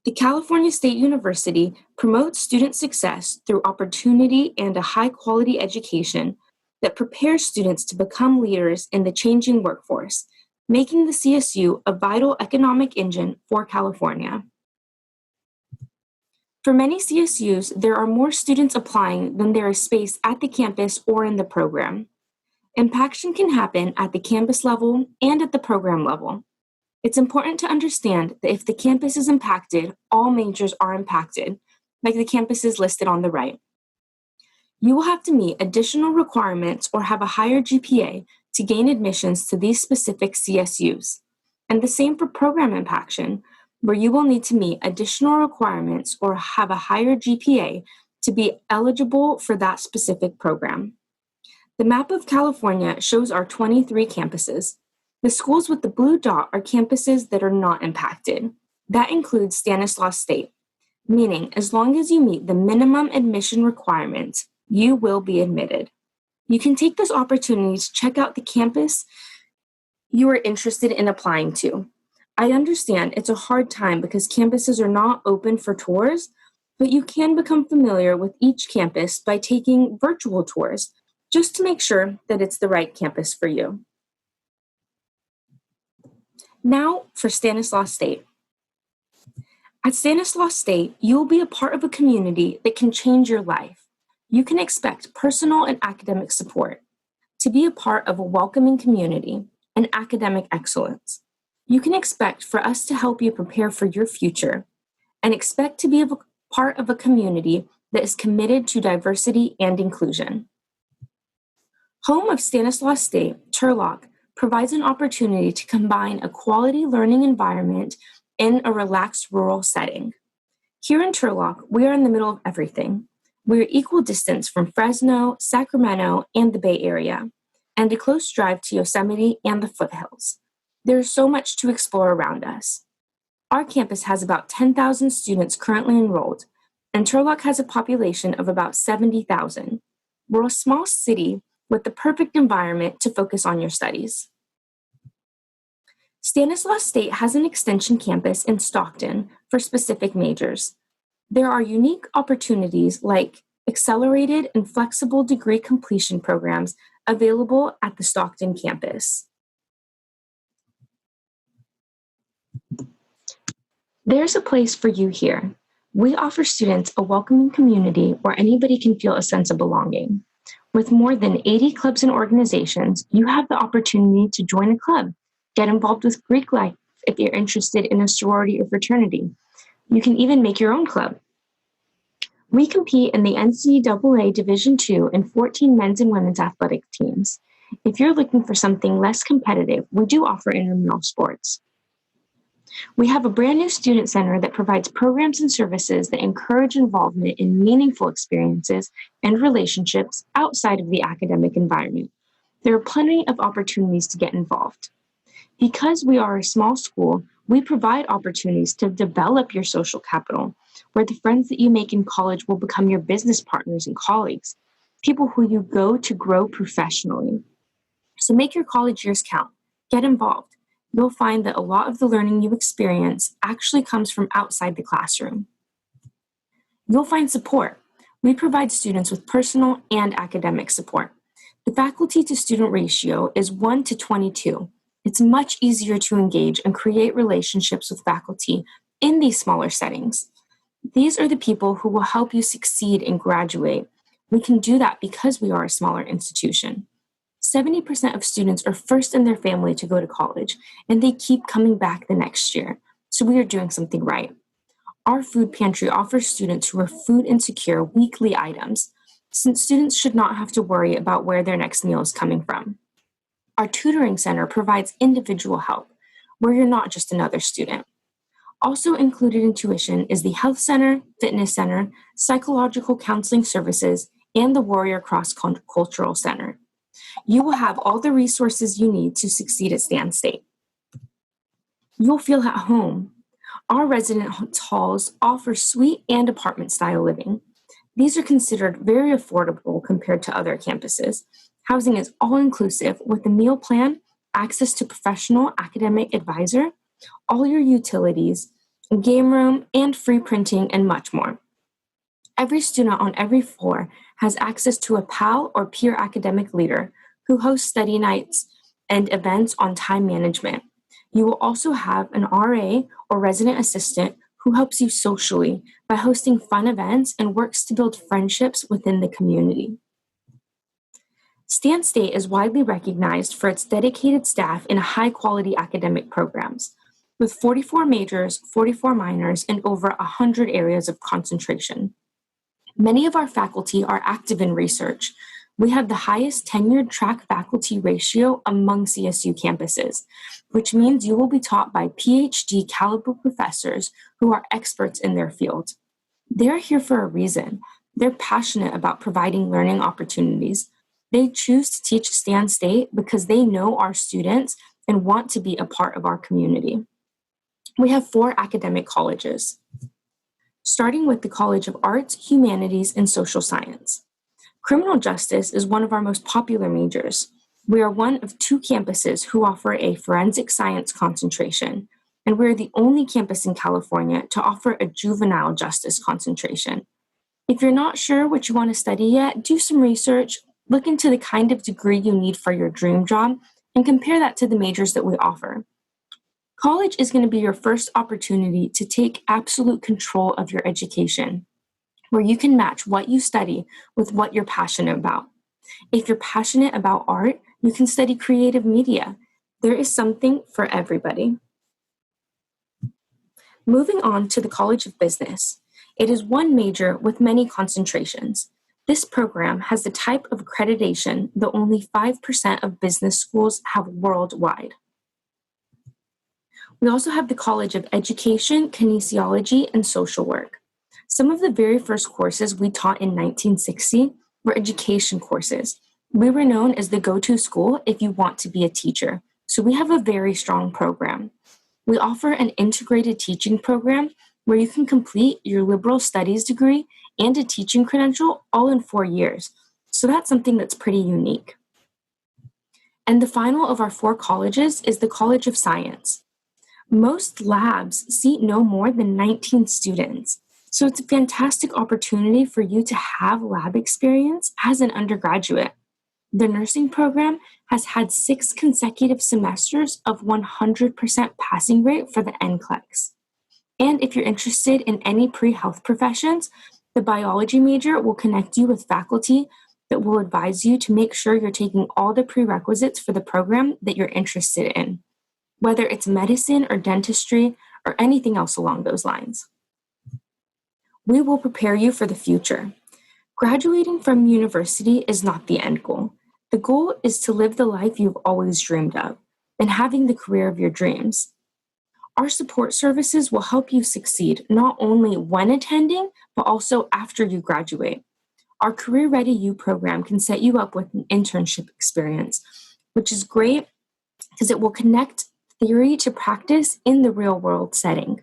The California State University promotes student success through opportunity and a high-quality education that prepares students to become leaders in the changing workforce, making the CSU a vital economic engine for California. For many CSUs, there are more students applying than there is space at the campus or in the program. Impaction can happen at the campus level and at the program level. It's important to understand that if the campus is impacted, all majors are impacted, like the campuses listed on the right. You will have to meet additional requirements or have a higher GPA to gain admissions to these specific CSUs. And the same for program impaction, where you will need to meet additional requirements or have a higher GPA to be eligible for that specific program. The map of California shows our 23 campuses. The schools with the blue dot are campuses that are not impacted. That includes Stanislaus State, meaning as long as you meet the minimum admission requirements, you will be admitted. You can take this opportunity to check out the campus you are interested in applying to. I understand it's a hard time because campuses are not open for tours, but you can become familiar with each campus by taking virtual tours, just to make sure that it's the right campus for you. Now for Stanislaus State. At Stanislaus State, you will be a part of a community that can change your life. You can expect personal and academic support, to be a part of a welcoming community, and academic excellence. You can expect for us to help you prepare for your future, and expect to be a part of a community that is committed to diversity and inclusion. Home of Stanislaus State, Turlock, provides an opportunity to combine a quality learning environment in a relaxed rural setting. Here in Turlock, we are in the middle of everything. We are equal distance from Fresno, Sacramento, and the Bay Area, and a close drive to Yosemite and the foothills. There is so much to explore around us. Our campus has about 10,000 students currently enrolled, and Turlock has a population of about 70,000. We're a small city with the perfect environment to focus on your studies. Stanislaus State has an extension campus in Stockton for specific majors. There are unique opportunities like accelerated and flexible degree completion programs available at the Stockton campus. There's a place for you here. We offer students a welcoming community where anybody can feel a sense of belonging. With more than 80 clubs and organizations, you have the opportunity to join a club, get involved with Greek life if you're interested in a sorority or fraternity. You can even make your own club. We compete in the NCAA Division II and 14 men's and women's athletic teams. If you're looking for something less competitive, we do offer intramural sports. We have a brand new student center that provides programs and services that encourage involvement in meaningful experiences and relationships outside of the academic environment. There are plenty of opportunities to get involved. Because we are a small school, we provide opportunities to develop your social capital, where the friends that you make in college will become your business partners and colleagues, people who you go to grow professionally. So make your college years count. Get involved. You'll find that a lot of the learning you experience actually comes from outside the classroom. You'll find support. We provide students with personal and academic support. The faculty to student ratio is 1 to 22. It's much easier to engage and create relationships with faculty in these smaller settings. These are the people who will help you succeed and graduate. We can do that because we are a smaller institution. 70% of students are first in their family to go to college, and they keep coming back the next year. So we are doing something right. Our food pantry offers students who are food insecure weekly items, since students should not have to worry about where their next meal is coming from. Our tutoring center provides individual help, where you're not just another student. Also included in tuition is the health center, fitness center, psychological counseling services, and the Warrior Cross Cultural Center. You will have all the resources you need to succeed at Stan State. You'll feel at home. Our residence halls offer suite and apartment style living. These are considered very affordable compared to other campuses. Housing is all-inclusive with a meal plan, access to professional academic advisor, all your utilities, a game room, and free printing, and much more. Every student on every floor has access to a PAL or peer academic leader who hosts study nights and events on time management. You will also have an RA or resident assistant who helps you socially by hosting fun events and works to build friendships within the community. Stan State is widely recognized for its dedicated staff in high-quality academic programs, with 44 majors, 44 minors, and over 100 areas of concentration. Many of our faculty are active in research. We have the highest tenured track faculty ratio among CSU campuses, which means you will be taught by PhD caliber professors who are experts in their field. They're here for a reason. They're passionate about providing learning opportunities. They choose to teach Stan State because they know our students and want to be a part of our community. We have 4 academic colleges, starting with the College of Arts, Humanities, and Social Science. Criminal justice is one of our most popular majors. We are one of 2 campuses who offer a forensic science concentration, and we're the only campus in California to offer a juvenile justice concentration. If you're not sure what you want to study yet, do some research, look into the kind of degree you need for your dream job, and compare that to the majors that we offer. College is going to be your first opportunity to take absolute control of your education, where you can match what you study with what you're passionate about. If you're passionate about art, you can study creative media. There is something for everybody. Moving on to the College of Business. It is one major with many concentrations. This program has the type of accreditation that only 5% of business schools have worldwide. We also have the College of Education, Kinesiology, and Social Work. Some of the very first courses we taught in 1960 were education courses. We were known as the go-to school if you want to be a teacher, so we have a very strong program. We offer an integrated teaching program where you can complete your liberal studies degree and a teaching credential all in 4 years, so that's something that's pretty unique. And the final of our 4 colleges is the College of Science. Most labs seat no more than 19 students. So it's a fantastic opportunity for you to have lab experience as an undergraduate. The nursing program has had 6 consecutive semesters of 100% passing rate for the NCLEX. And if you're interested in any pre-health professions, the biology major will connect you with faculty that will advise you to make sure you're taking all the prerequisites for the program that you're interested in, whether it's medicine or dentistry or anything else along those lines. We will prepare you for the future. Graduating from university is not the end goal. The goal is to live the life you've always dreamed of and having the career of your dreams. Our support services will help you succeed not only when attending, but also after you graduate. Our Career Ready You program can set you up with an internship experience, which is great because it will connect theory to practice in the real world setting.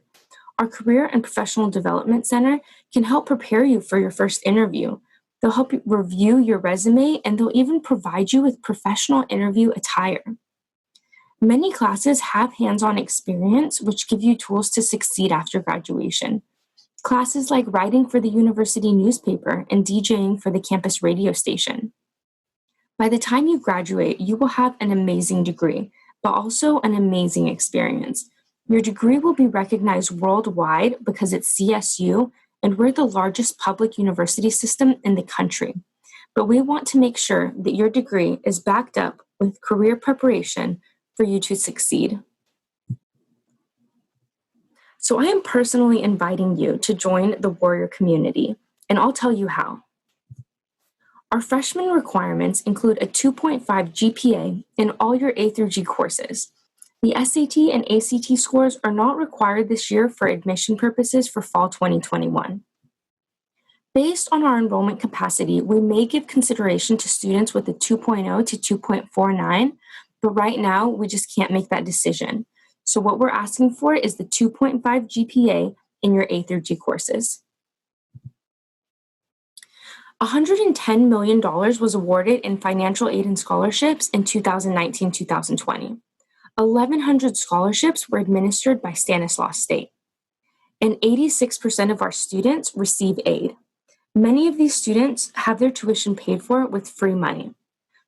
Our Career and Professional Development Center can help prepare you for your first interview. They'll help you review your resume, and they'll even provide you with professional interview attire. Many classes have hands-on experience, which give you tools to succeed after graduation. Classes like writing for the university newspaper and DJing for the campus radio station. By the time you graduate, you will have an amazing degree, but also an amazing experience. Your degree will be recognized worldwide because it's CSU, and we're the largest public university system in the country. But we want to make sure that your degree is backed up with career preparation for you to succeed. So I am personally inviting you to join the Warrior community, and I'll tell you how. Our freshman requirements include a 2.5 GPA in all your A through G courses. The SAT and ACT scores are not required this year for admission purposes for fall 2021. Based on our enrollment capacity, we may give consideration to students with a 2.0 to 2.49, but right now we just can't make that decision. So what we're asking for is the 2.5 GPA in your A through G courses. $110 million was awarded in financial aid and scholarships in 2019-2020. 1,100 scholarships were administered by Stanislaus State, and 86% of our students receive aid. Many of these students have their tuition paid for with free money.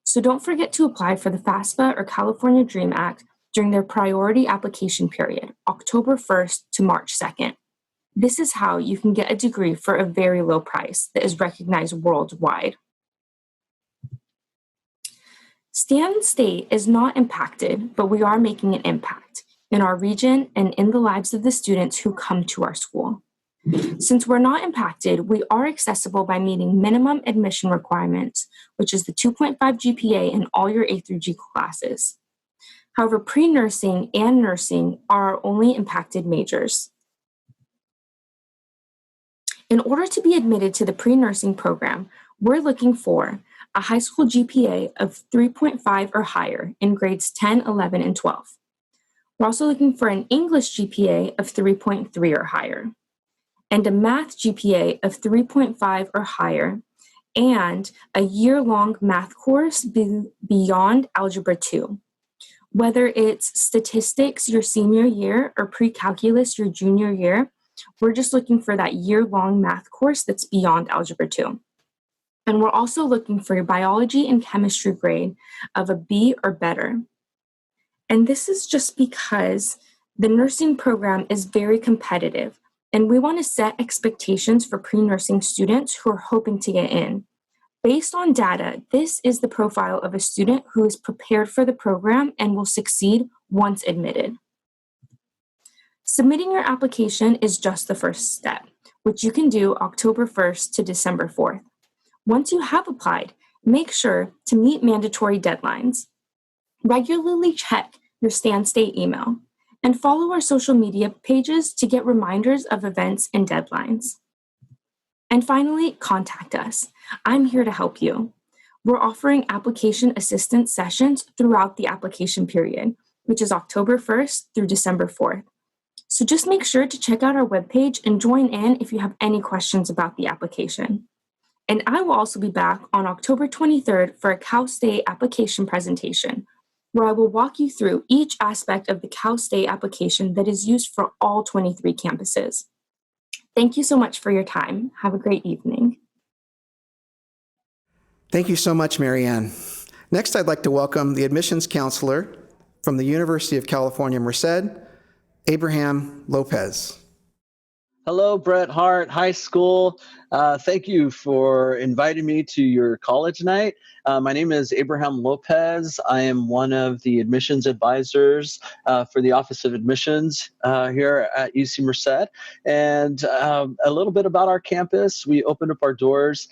So don't forget to apply for the FAFSA or California Dream Act during their priority application period, October 1st to March 2nd. This is how you can get a degree for a very low price that is recognized worldwide. Stan State is not impacted, but we are making an impact in our region and in the lives of the students who come to our school. Since we're not impacted, we are accessible by meeting minimum admission requirements, which is the 2.5 GPA in all your A through G classes. However, pre-nursing and nursing are our only impacted majors. In order to be admitted to the pre-nursing program, we're looking for a high school GPA of 3.5 or higher in grades 10, 11, and 12. We're also looking for an English GPA of 3.3 or higher, and a math GPA of 3.5 or higher, and a year-long math course beyond Algebra 2. Whether it's statistics your senior year or pre-calculus your junior year, we're just looking for that year-long math course that's beyond Algebra 2. And we're also looking for your biology and chemistry grade of a B or better. And this is just because the nursing program is very competitive, and we want to set expectations for pre-nursing students who are hoping to get in. Based on data, this is the profile of a student who is prepared for the program and will succeed once admitted. Submitting your application is just the first step, which you can do October 1st to December 4th. Once you have applied, make sure to meet mandatory deadlines. Regularly check your Stan State email and follow our social media pages to get reminders of events and deadlines. And finally, contact us. I'm here to help you. We're offering application assistance sessions throughout the application period, which is October 1st through December 4th. So just make sure to check out our webpage and join in if you have any questions about the application. And I will also be back on October 23rd for a Cal State application presentation, where I will walk you through each aspect of the Cal State application that is used for all 23 campuses. Thank you so much for your time. Have a great evening. Thank you so much, Marianne. Next, I'd like to welcome the admissions counselor from the University of California, Merced, Abraham Lopez. Hello, Bret Harte High School. Thank you for inviting me to your college night. My name is Abraham Lopez. I am one of the admissions advisors for the Office of Admissions here at UC Merced. And a little bit about our campus. We opened up our doors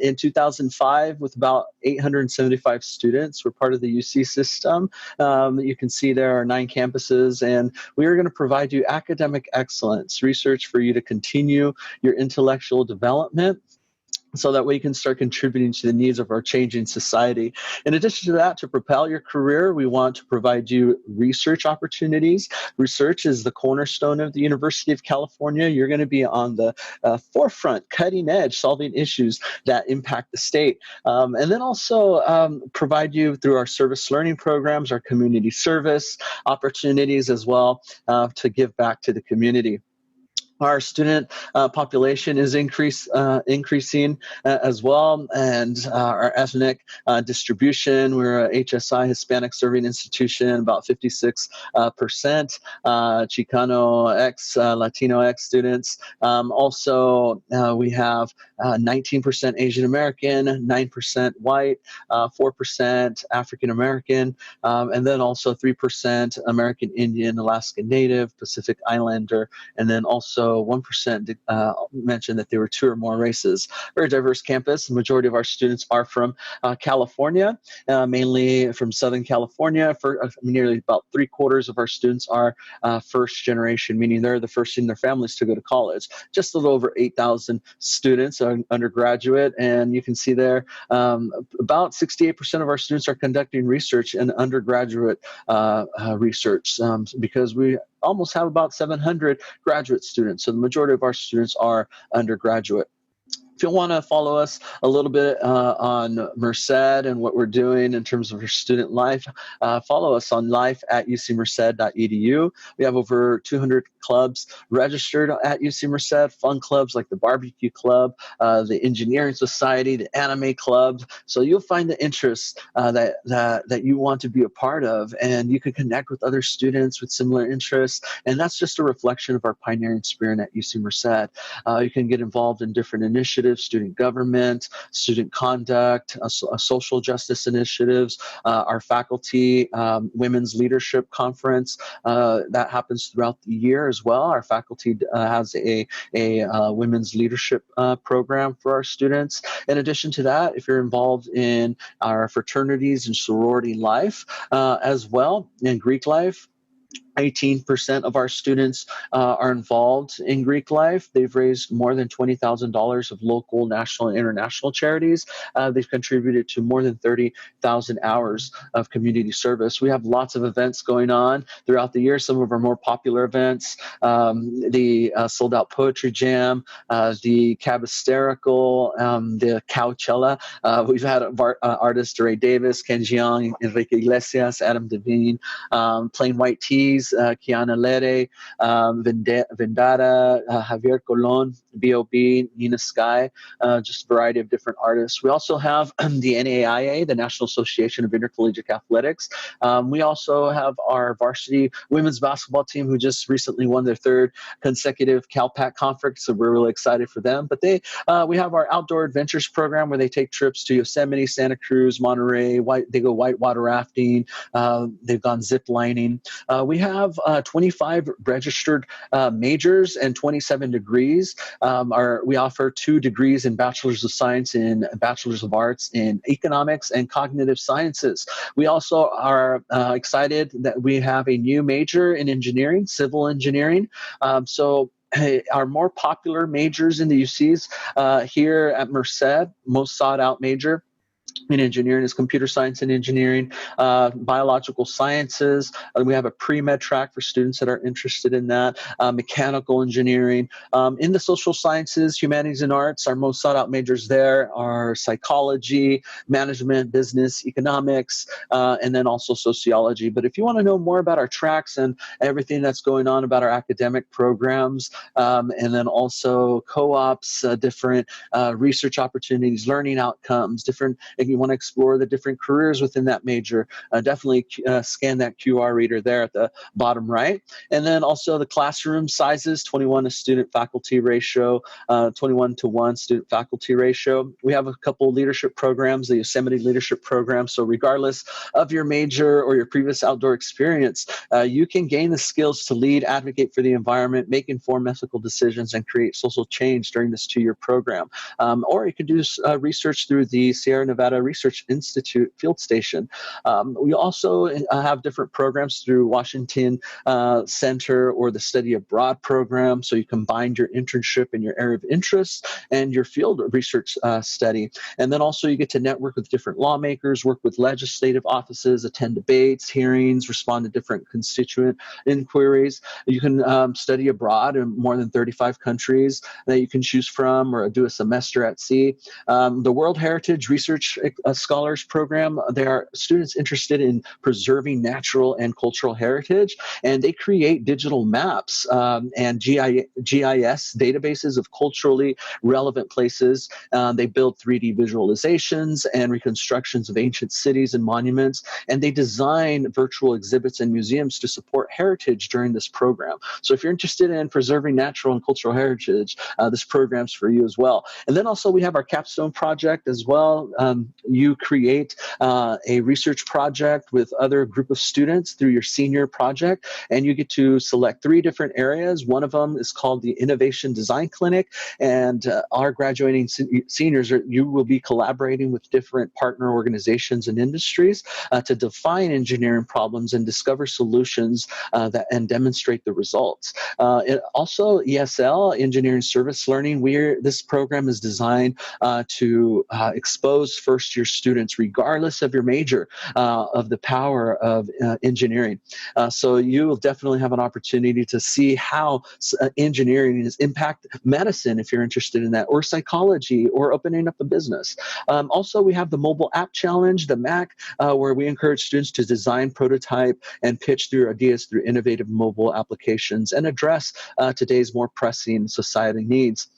in 2005 with about 875 students. We're part of the UC system. You can see there are 9 campuses, and we are going to provide you academic excellence, research for you to continue your intellectual development, so that way you can start contributing to the needs of our changing society. In addition to that, to propel your career, we want to provide you research opportunities. Research is the cornerstone of the University of California. You're going to be on the forefront, cutting edge, solving issues that impact the state. And then also provide you through our service learning programs, our community service opportunities as well, to give back to the community. Our student population is increasing as well, and our ethnic distribution, we're a HSI, Hispanic Serving Institution, about 56%, Chicano X, Latino X students. Also, we have 19% Asian American, 9% white, 4% African American, and then also 3% American Indian, Alaska Native, Pacific Islander, and then also 1% mentioned that there were 2 or more races. Very diverse campus. The majority of our students are from California, mainly from Southern California. Nearly about 3/4 of our students are first generation, meaning they're the first in their families to go to college. Just a little over 8,000 students are undergraduate, and you can see there about 68% of our students are conducting research and undergraduate research, because we almost have about 700 graduate students. So the majority of our students are undergraduate. If you want to follow us a little bit on Merced and what we're doing in terms of our student life, follow us on life@ucmerced.edu. We have over 200 clubs registered at UC Merced, fun clubs like the Barbecue Club, the Engineering Society, the Anime Club. So you'll find the interests that you want to be a part of, and you can connect with other students with similar interests. And that's just a reflection of our pioneering spirit at UC Merced. You can get involved in different initiatives, student government, student conduct, social justice initiatives, our faculty women's leadership conference that happens throughout the year as well. Our faculty has a women's leadership program for our students. In addition to that, if you're involved in our fraternities and sorority life as well, in Greek life, 18% of our students are involved in Greek life. They've raised more than $20,000 of local, national, and international charities. They've contributed to more than 30,000 hours of community service. We have lots of events going on throughout the year. Some of our more popular events, the Sold Out Poetry Jam, the Cabasterical, the Cowchella. We've had artists Ray Davis, Ken Jeong, Enrique Iglesias, Adam Devine, Plain White Tees, Kiana Lere, Vendetta, Javier Colon, B.O.B., Nina Sky, just a variety of different artists. We also have the NAIA, the National Association of Intercollegiate Athletics. We also have our varsity women's basketball team, who just recently won their 3rd consecutive CalPAC conference, so we're really excited for them. But we have our outdoor adventures program where they take trips to Yosemite, Santa Cruz, Monterey. They go whitewater rafting. They've gone zip lining. We have 25 registered majors and 27 degrees. We offer 2 degrees in Bachelor's of Science and Bachelor's of Arts in Economics and Cognitive Sciences. We also are excited that we have a new major in engineering, civil engineering. Our more popular majors in the UCs here at Merced, most sought out major in engineering is computer science and engineering, biological sciences. We have a pre-med track for students that are interested in that, mechanical engineering. In the social sciences, humanities and arts, our most sought out majors there are psychology, management, business, economics, and then also sociology. But if you want to know more about our tracks and everything that's going on about our academic programs, and then also co-ops, different research opportunities, learning outcomes, different and you want to explore the different careers within that major, definitely scan that QR reader there at the bottom right. And then also the classroom sizes, 21 to student faculty ratio, 21 to 1 student faculty ratio. We have a couple leadership programs, the Yosemite Leadership Program. So regardless of your major or your previous outdoor experience, you can gain the skills to lead, advocate for the environment, make informed ethical decisions, and create social change during this 2-year program. Or you can do research through the Sierra Nevada Research Institute Field Station. We also have different programs through Washington Center or the Study Abroad program. So you combine your internship and your area of interest and your field research study. And then also you get to network with different lawmakers, work with legislative offices, attend debates, hearings, respond to different constituent inquiries. You can study abroad in more than 35 countries that you can choose from, or do a semester at sea. The World Heritage Research Scholars Program, they are students interested in preserving natural and cultural heritage, and they create digital maps and GIS databases of culturally relevant places. They build 3D visualizations and reconstructions of ancient cities and monuments, and they design virtual exhibits and museums to support heritage during this program. So if you're interested in preserving natural and cultural heritage, this program's for you as well. And then also we have our capstone project as well. You create a research project with other group of students through your senior project, and you get to select 3 different areas. One of them is called the Innovation Design Clinic, and our graduating seniors, you will be collaborating with different partner organizations and industries to define engineering problems and discover solutions and demonstrate the results. Also, ESL, Engineering Service Learning, this program is designed to expose first-year students, regardless of your major, of the power of engineering. So you will definitely have an opportunity to see how engineering has impacted medicine, if you're interested in that, or psychology, or opening up a business. Also, we have the Mobile App Challenge, the MAC, where we encourage students to design, prototype, and pitch through ideas through innovative mobile applications and address today's more pressing society needs.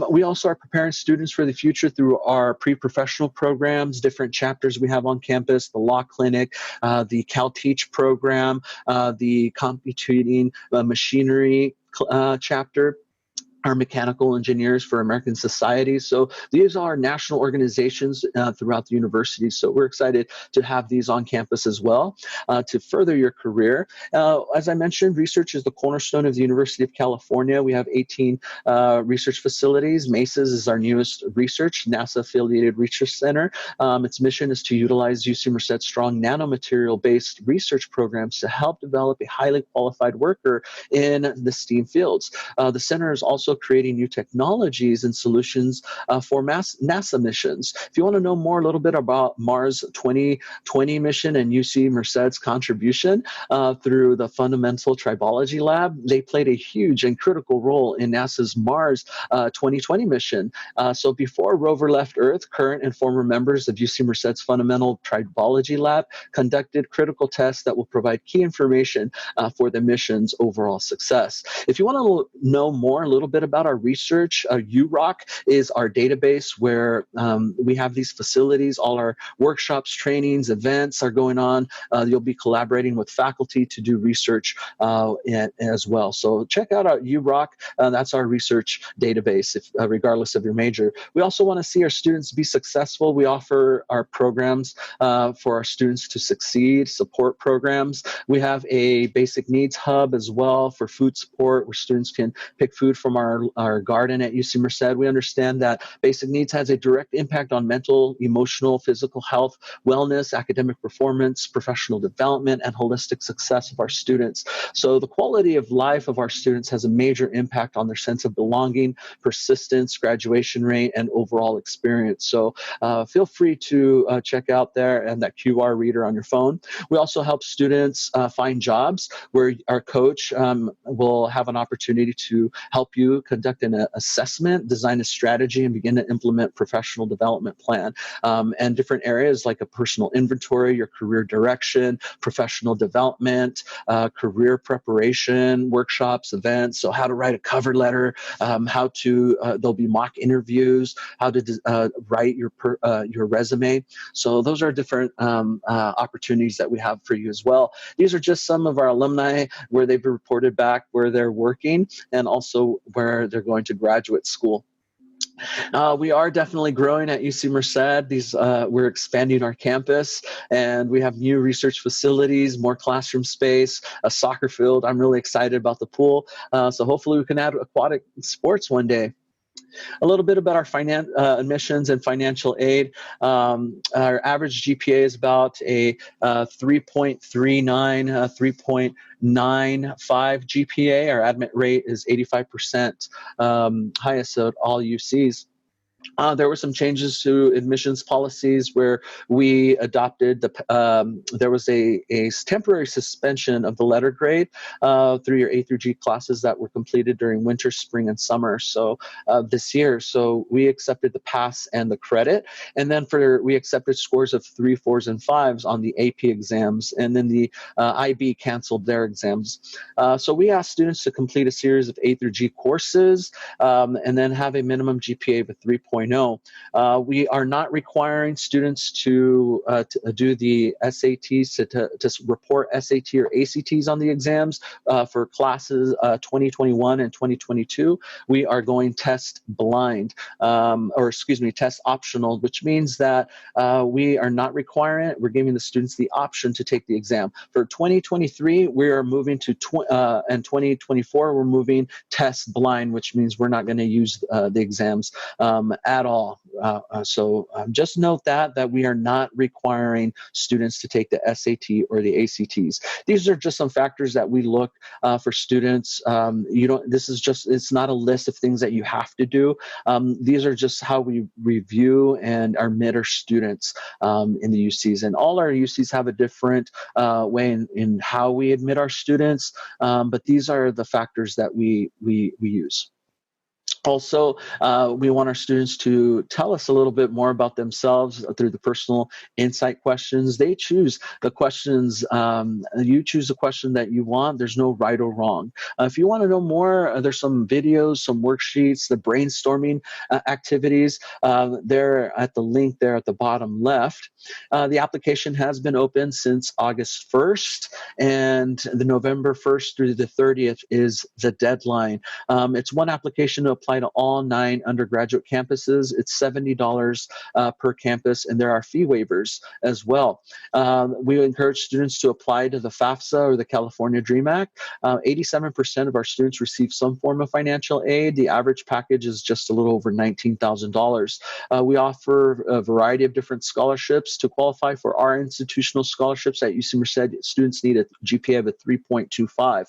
We also are preparing students for the future through our pre-professional programs, different chapters we have on campus, the Law Clinic, the CalTeach program, the Computing Machinery chapter, our mechanical engineers for American Society. So these are national organizations throughout the university. So we're excited to have these on campus as well to further your career. As I mentioned, research is the cornerstone of the University of California. We have 18 research facilities. MESA's is our newest research, NASA-affiliated research center. Its mission is to utilize UC Merced's strong nanomaterial-based research programs to help develop a highly qualified worker in the STEAM fields. The center is also creating new technologies and solutions for NASA missions. If you want to know more a little bit about Mars 2020 mission and UC Merced's contribution through the Fundamental Tribology Lab, they played a huge and critical role in NASA's Mars 2020 mission. So before rover left Earth, current and former members of UC Merced's Fundamental Tribology Lab conducted critical tests that will provide key information for the mission's overall success. If you want to know more a little bit about our research, UROC is our database where we have these facilities. All our workshops, trainings, events are going on. You'll be collaborating with faculty to do research as well. So check out our UROC. That's our research database, regardless of your major. We also want to see our students be successful. We offer our programs for our students to succeed, support programs. We have a basic needs hub as well for food support, where students can pick food from our garden at UC Merced. We understand that basic needs has a direct impact on mental, emotional, physical health, wellness, academic performance, professional development, and holistic success of our students. So the quality of life of our students has a major impact on their sense of belonging, persistence, graduation rate, and overall experience. So feel free to check out there and that QR reader on your phone. We also help students find jobs, where our coach will have an opportunity to help you to conduct an assessment, design a strategy, and begin to implement professional development plan. And different areas like a personal inventory, your career direction, professional development, career preparation, workshops, events. So how to write a cover letter, there'll be mock interviews, how to write your resume. So those are different opportunities that we have for you as well. These are just some of our alumni where they've reported back where they're working and also where they're going to graduate school. We are definitely growing at UC Merced. We're expanding our campus, and we have new research facilities, more classroom space, a soccer field. I'm really excited about the pool. So hopefully we can add aquatic sports one day. A little bit about our admissions and financial aid. Our average GPA is about a 3.39, 3.95 GPA. Our admit rate is 85%, highest of all UCs. There were some changes to admissions policies where we adopted there was a temporary suspension of the letter grade through your A through G classes that were completed during winter, spring, and summer. So this year, so we accepted the pass and the credit, and then we accepted scores of 3s, 4s, and 5s on the AP exams, and then the IB canceled their exams. So we asked students to complete a series of A through G courses and then have a minimum GPA of a 3.0. We are not requiring students to do the SATs, to report SAT or ACTs on the exams for classes 2021 and 2022. We are going test blind, test optional, which means that we are not requiring it. We're giving the students the option to take the exam. For 2023, we are moving to, and 2024, we're moving test blind, which means we're not going to use the exams at all. So just note that we are not requiring students to take the SAT or the ACTs. These are just some factors that we look for students. It's not a list of things that you have to do. These are just how we review and admit our students in the UCs. And all our UCs have a different way in how we admit our students, but these are the factors that we use. Also, we want our students to tell us a little bit more about themselves through the personal insight questions. They choose the questions, you choose the question that you want. There's no right or wrong. If you want to know more, there's some videos, some worksheets, the brainstorming activities. They're at the link there at the bottom left. The application has been open since August 1st, and the November 1st through the 30th is the deadline. It's one application to apply to all 9 undergraduate campuses. It's $70 per campus, and there are fee waivers as well. We encourage students to apply to the FAFSA or the California DREAM Act. 87% of our students receive some form of financial aid. The average package is just a little over $19,000. We offer a variety of different scholarships. To qualify for our institutional scholarships at UC Merced, students need a GPA of a 3.25.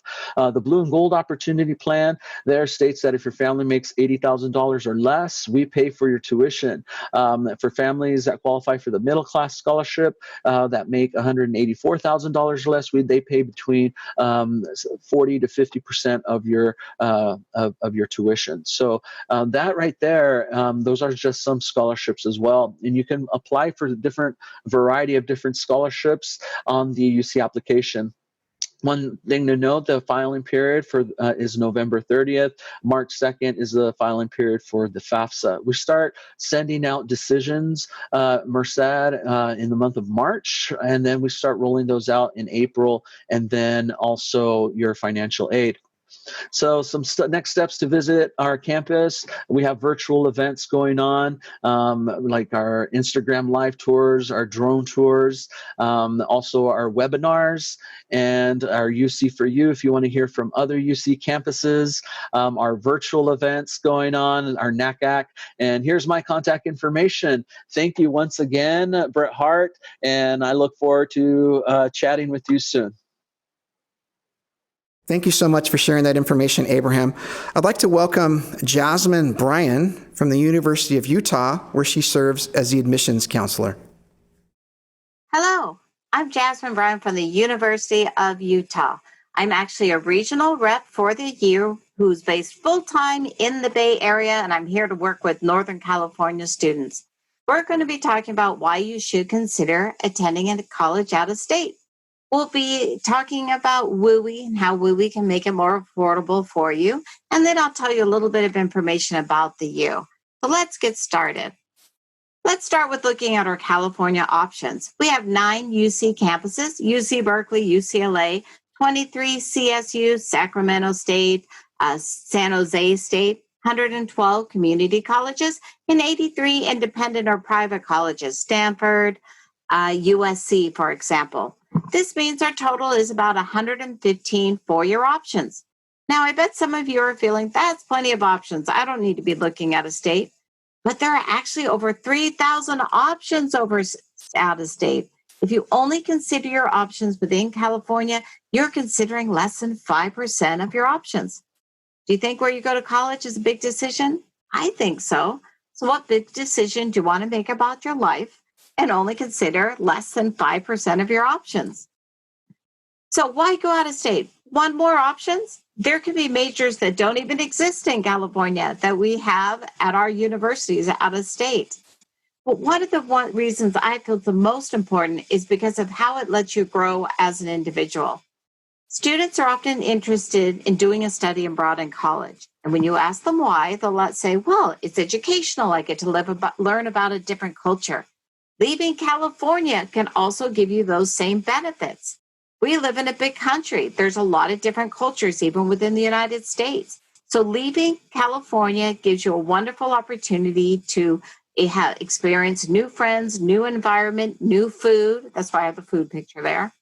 The Blue and Gold Opportunity Plan there states that if your family makes $80,000 or less, we pay for your tuition. For families that qualify for the middle class scholarship that make $184,000 or less, they pay between 40 to 50% of your tuition. So that right there, those are just some scholarships as well. And you can apply for the different variety of different scholarships on the UC application. One thing to note, the filing period is November 30th. March 2nd is the filing period for the FAFSA. We start sending out decisions, Merced, in the month of March, and then we start rolling those out in April, and then also your financial aid. So some next steps to visit our campus. We have virtual events going on, like our Instagram live tours, our drone tours, also our webinars, and our UC for You if you want to hear from other UC campuses, our virtual events going on, our NACAC. And here's my contact information. Thank you once again, Bret Harte, and I look forward to chatting with you soon. Thank you so much for sharing that information, Abraham. I'd like to welcome Jasmine Bryan from the University of Utah, where she serves as the admissions counselor. Hello, I'm Jasmine Bryan from the University of Utah. I'm actually a regional rep for the year who's based full-time in the Bay Area, and I'm here to work with Northern California students. We're going to be talking about why you should consider attending a college out of state. We'll be talking about WUI and how WUI can make it more affordable for you, and then I'll tell you a little bit of information about the U. So let's get started. Let's start with looking at our California options. We have 9 UC campuses, UC Berkeley, UCLA, 23 CSU, Sacramento State, San Jose State, 112 community colleges, and 83 independent or private colleges, Stanford, USC, for example. This means our total is about 115 four-year options. Now, I bet some of you are feeling that's plenty of options. I don't need to be looking at a state. But there are actually over 3,000 options out of state. If you only consider your options within California, you're considering less than 5% of your options. Do you think where you go to college is a big decision? I think so. So what big decision do you want to make about your life and only consider less than 5% of your options? So why go out of state? Want more options? There could be majors that don't even exist in California that we have at our universities out of state. But one of the reasons I feel the most important is because of how it lets you grow as an individual. Students are often interested in doing a study abroad in college. And when you ask them why, they'll say, well, it's educational. I get to learn about a different culture. Leaving California can also give you those same benefits. We live in a big country. There's a lot of different cultures, even within the United States. So leaving California gives you a wonderful opportunity to experience new friends, new environment, new food. That's why I have the food picture there.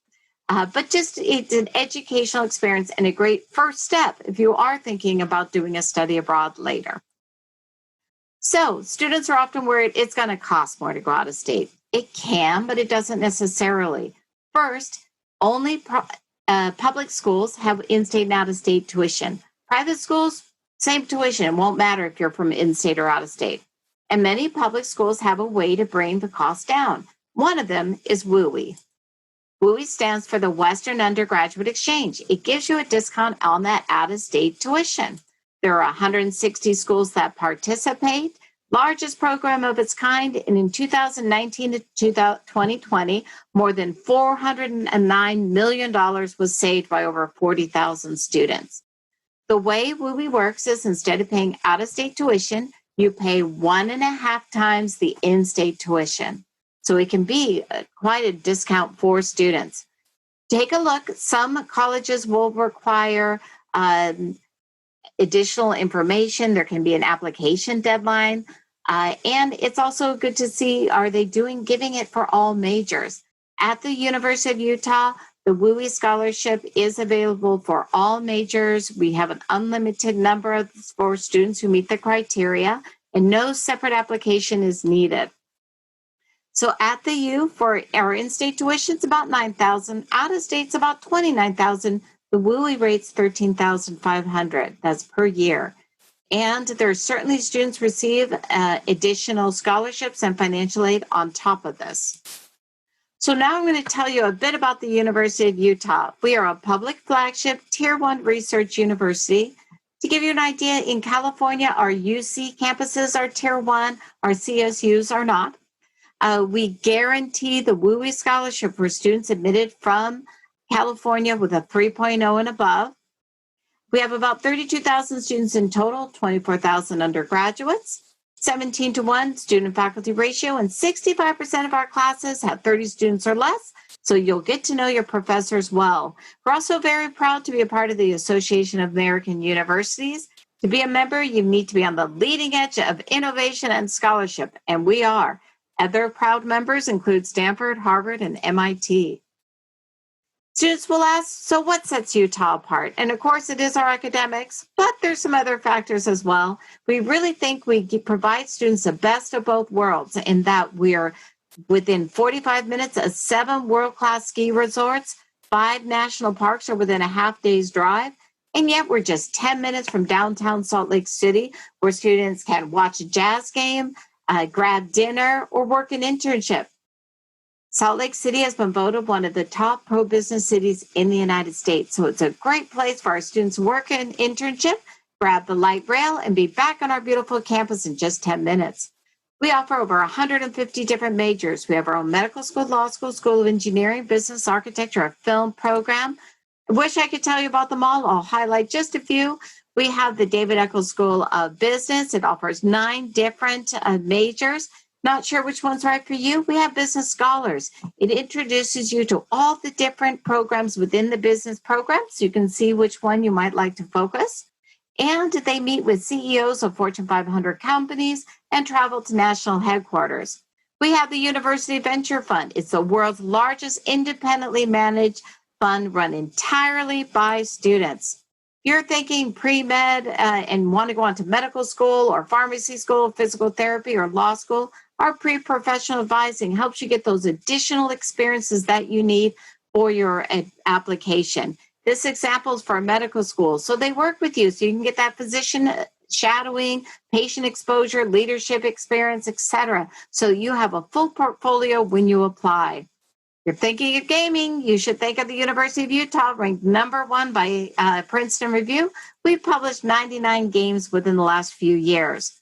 But just it's an educational experience and a great first step if you are thinking about doing a study abroad later. So students are often worried it's going to cost more to go out of state. It can, but it doesn't necessarily. First, only public schools have in-state and out-of-state tuition. Private schools, same tuition. It won't matter if you're from in-state or out-of-state. And many public schools have a way to bring the cost down. One of them is WUI. WUI stands for the Western Undergraduate Exchange. It gives you a discount on that out-of-state tuition. There are 160 schools that participate. Largest program of its kind, and in 2019 to 2020, more than $409 million was saved by over 40,000 students. The way WUI works is instead of paying out-of-state tuition, you pay 1.5 times the in-state tuition. So it can be quite a discount for students. Take a look. Some colleges will require additional information. There can be an application deadline. And it's also good to see, are they giving it for all majors? At the University of Utah, the WUI scholarship is available for all majors. We have an unlimited number for students who meet the criteria, and no separate application is needed. So at the U, for our in-state tuition, it's about $9,000. Out-of-state's about $29,000. The WUI rate's $13,500. That's per year. And there are certainly students receive additional scholarships and financial aid on top of this. So now I'm going to tell you a bit about the University of Utah. We are a public flagship Tier 1 research university. To give you an idea, in California, our UC campuses are Tier 1, our CSUs are not. We guarantee the WUI scholarship for students admitted from California with a 3.0 and above. We have about 32,000 students in total, 24,000 undergraduates, 17-to-1 student-faculty ratio, and 65% of our classes have 30 students or less, so you'll get to know your professors well. We're also very proud to be a part of the Association of American Universities. To be a member, you need to be on the leading edge of innovation and scholarship, and we are. Other proud members include Stanford, Harvard, and MIT. Students will ask, so what sets Utah apart? And of course, it is our academics, but there's some other factors as well. We really think we provide students the best of both worlds in that we're within 45 minutes of 7 world-class ski resorts, 5 national parks are within a half-day's drive, and yet we're just 10 minutes from downtown Salt Lake City, where students can watch a jazz game, grab dinner, or work an internship. Salt Lake City has been voted one of the top pro-business cities in the United States. So it's a great place for our students to work and internship, grab the light rail, and be back on our beautiful campus in just 10 minutes. We offer over 150 different majors. We have our own medical school, law school, school of engineering, business, architecture, a film program. I wish I could tell you about them all. I'll highlight just a few. We have the David Eccles School of Business. It offers 9 different majors. Not sure which one's right for you? We have Business Scholars. It introduces you to all the different programs within the business program, so you can see which one you might like to focus. And they meet with CEOs of Fortune 500 companies and travel to national headquarters. We have the University Venture Fund. It's the world's largest independently managed fund run entirely by students. You're thinking pre-med and want to go on to medical school or pharmacy school, physical therapy, or law school, our pre-professional advising helps you get those additional experiences that you need for your application. This example is for a medical school. So they work with you so you can get that physician shadowing, patient exposure, leadership experience, etc. So you have a full portfolio when you apply. You're thinking of gaming, you should think of the University of Utah, ranked #1 by Princeton Review. We've published 99 games within the last few years.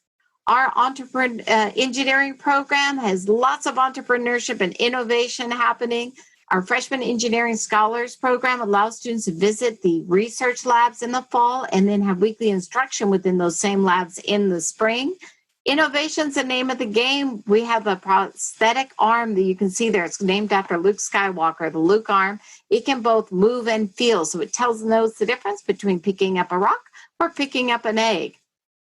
Our engineering program has lots of entrepreneurship and innovation happening. Our freshman engineering scholars program allows students to visit the research labs in the fall and then have weekly instruction within those same labs in the spring. Innovation's the name of the game. We have a prosthetic arm that you can see there. It's named after Luke Skywalker, the Luke arm. It can both move and feel, so it knows the difference between picking up a rock or picking up an egg.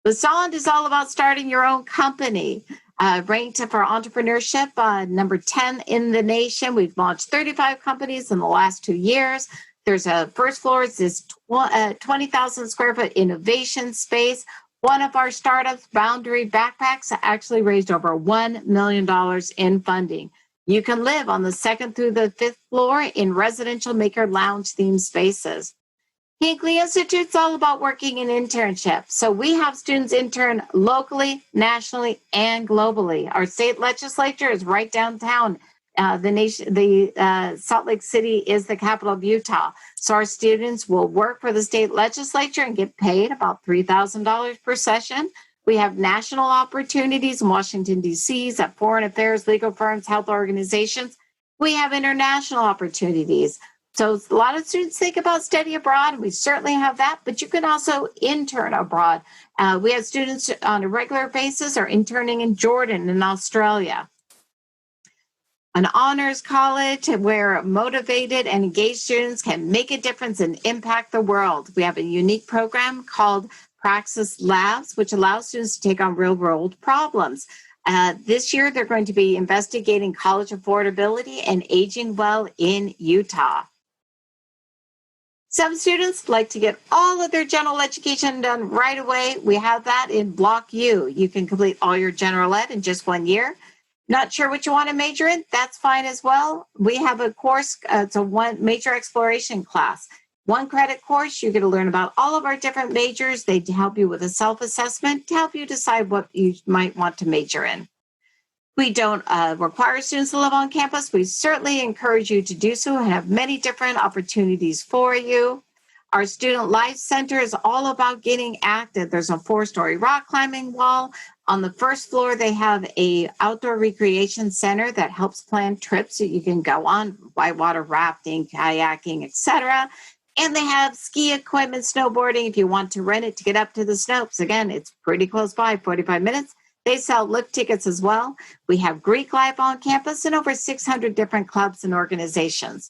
The Solid is all about starting your own company. Ranked for entrepreneurship, number 10 in the nation. We've launched 35 companies in the last 2 years. There's a first floor, it's this 20,000 square foot innovation space. One of our startups, Boundary Backpacks, actually raised over $1 million in funding. You can live on the 2nd through the 5th floor in residential maker lounge themed spaces. Hinckley Institute's all about working in internship. So we have students intern locally, nationally, and globally. Our state legislature is right downtown. Salt Lake City is the capital of Utah. So our students will work for the state legislature and get paid about $3,000 per session. We have national opportunities in Washington, D.C., at foreign affairs, legal firms, health organizations. We have international opportunities. So a lot of students think about study abroad. We certainly have that, but you can also intern abroad. We have students on a regular basis are interning in Jordan and Australia. An honors college where motivated and engaged students can make a difference and impact the world. We have a unique program called Praxis Labs, which allows students to take on real-world problems. This year, they're going to be investigating college affordability and aging well in Utah. Some students like to get all of their general education done right away. We have that in Block U. You can complete all your general ed in just 1 year. Not sure what you want to major in? That's fine as well. We have a course, it's a one major exploration class. 1 credit course, you're going to learn about all of our different majors. They help you with a self-assessment to help you decide what you might want to major in. We don't require students to live on campus. We certainly encourage you to do so and have many different opportunities for you. Our Student Life Center is all about getting active. There's a 4-story rock climbing wall. On the 1st floor, they have a outdoor recreation center that helps plan trips that you can go on, whitewater rafting, kayaking, etc. And they have ski equipment, snowboarding, if you want to rent it to get up to the slopes. Again, it's pretty close by, 45 minutes. They sell lift tickets as well. We have Greek life on campus and over 600 different clubs and organizations.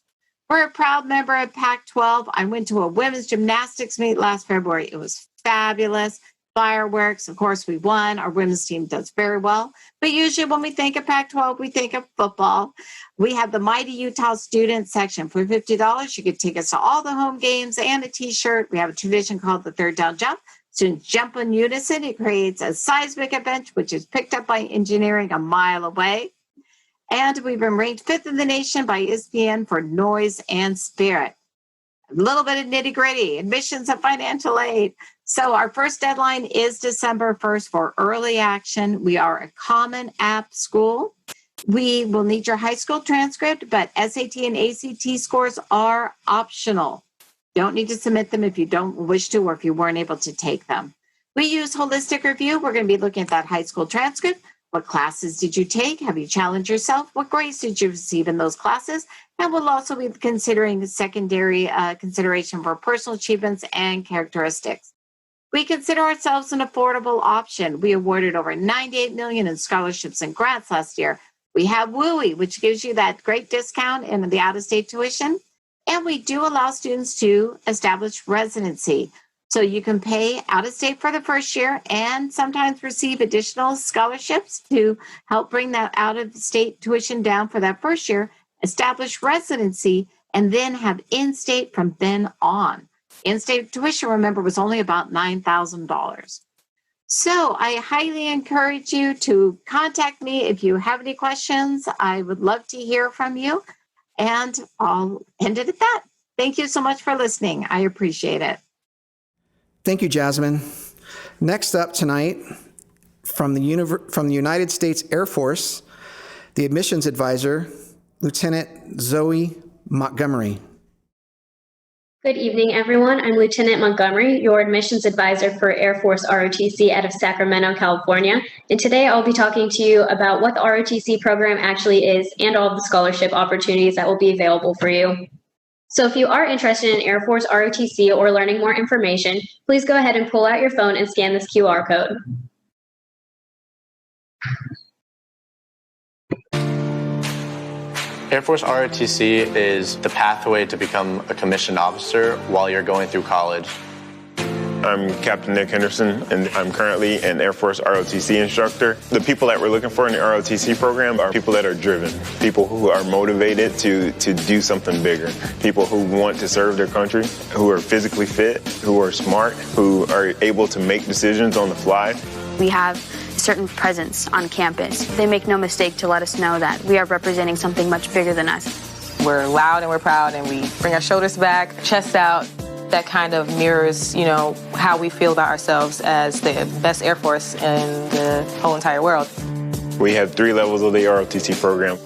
We're a proud member of Pac-12. I went to a women's gymnastics meet last February. It was fabulous. Fireworks. Of course, we won. Our women's team does very well. But usually when we think of Pac-12, we think of football. We have the Mighty Utah Student section. For $50, you get tickets to all the home games and a T-shirt. We have a tradition called the third down jump. Students jump in unison. It creates a seismic event, which is picked up by engineering a mile away. And we've been ranked 5th in the nation by ESPN for noise and spirit. A little bit of nitty gritty, admissions and financial aid. So our first deadline is December 1st for early action. We are a Common App school. We will need your high school transcript, but SAT and ACT scores are optional. Don't need to submit them if you don't wish to or if you weren't able to take them. We use holistic review. We're going to be looking at that high school transcript. What classes did you take? Have you challenged yourself? What grades did you receive in those classes? And we'll also be considering secondary consideration for personal achievements and characteristics. We consider ourselves an affordable option. We awarded over $98 million in scholarships and grants last year. We have WUI, which gives you that great discount in the out-of-state tuition. And we do allow students to establish residency. So you can pay out of state for the first year and sometimes receive additional scholarships to help bring that out of state tuition down for that first year, establish residency, and then have in-state from then on. In-state tuition, remember, was only about $9,000. So I highly encourage you to contact me if you have any questions. I would love to hear from you. And I'll end it at that. Thank you so much for listening. I appreciate it. Thank you, Jasmine. Next up tonight, from the United States Air Force, the admissions advisor, Lieutenant Zoe Montgomery. Good evening, everyone. I'm Lieutenant Montgomery, your admissions advisor for Air Force ROTC out of Sacramento, California. And today I'll be talking to you about what the ROTC program actually is and all of the scholarship opportunities that will be available for you. So if you are interested in Air Force ROTC or learning more information, please go ahead and pull out your phone and scan this QR code. Air Force ROTC is the pathway to become a commissioned officer while you're going through college. I'm Captain Nick Henderson, and I'm currently an Air Force ROTC instructor. The people that we're looking for in the ROTC program are people that are driven, people who are motivated to do something bigger, people who want to serve their country, who are physically fit, who are smart, who are able to make decisions on the fly. We have a certain presence on campus. They make no mistake to let us know that we are representing something much bigger than us. We're loud and we're proud, and we bring our shoulders back, chest out. That kind of mirrors, how we feel about ourselves as the best Air Force in the whole entire world. We have 3 levels of the ROTC program.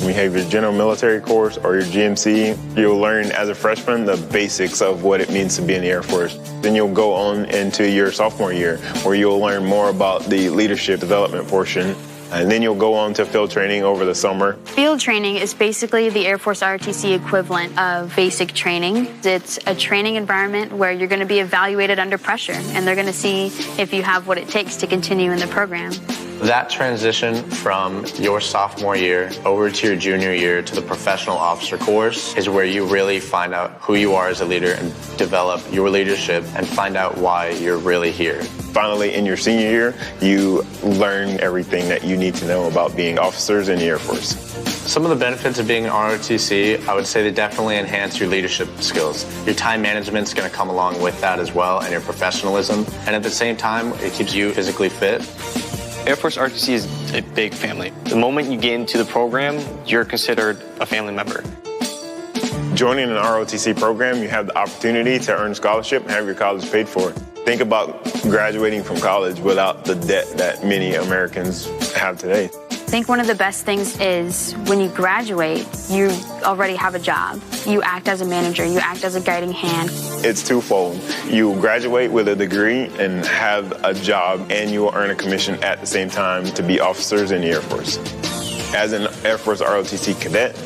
We have your general military course or your GMC. You'll learn as a freshman the basics of what it means to be in the Air Force. Then you'll go on into your sophomore year where you'll learn more about the leadership development portion. And then you'll go on to field training over the summer. Field training is basically the Air Force ROTC equivalent of basic training. It's a training environment where you're going to be evaluated under pressure, and they're going to see if you have what it takes to continue in the program. That transition from your sophomore year over to your junior year to the professional officer course is where you really find out who you are as a leader and develop your leadership and find out why you're really here. Finally, in your senior year, you learn everything that you need to know about being officers in the Air Force. Some of the benefits of being an ROTC, I would say they definitely enhance your leadership skills. Your time management is going to come along with that as well, and your professionalism. And at the same time, it keeps you physically fit. Air Force ROTC is a big family. The moment you get into the program, you're considered a family member. Joining an ROTC program, you have the opportunity to earn a scholarship and have your college paid for. Think about graduating from college without the debt that many Americans have today. I think one of the best things is when you graduate, you already have a job. You act as a manager, you act as a guiding hand. It's twofold. You graduate with a degree and have a job, and you will earn a commission at the same time to be officers in the Air Force. As an Air Force ROTC cadet,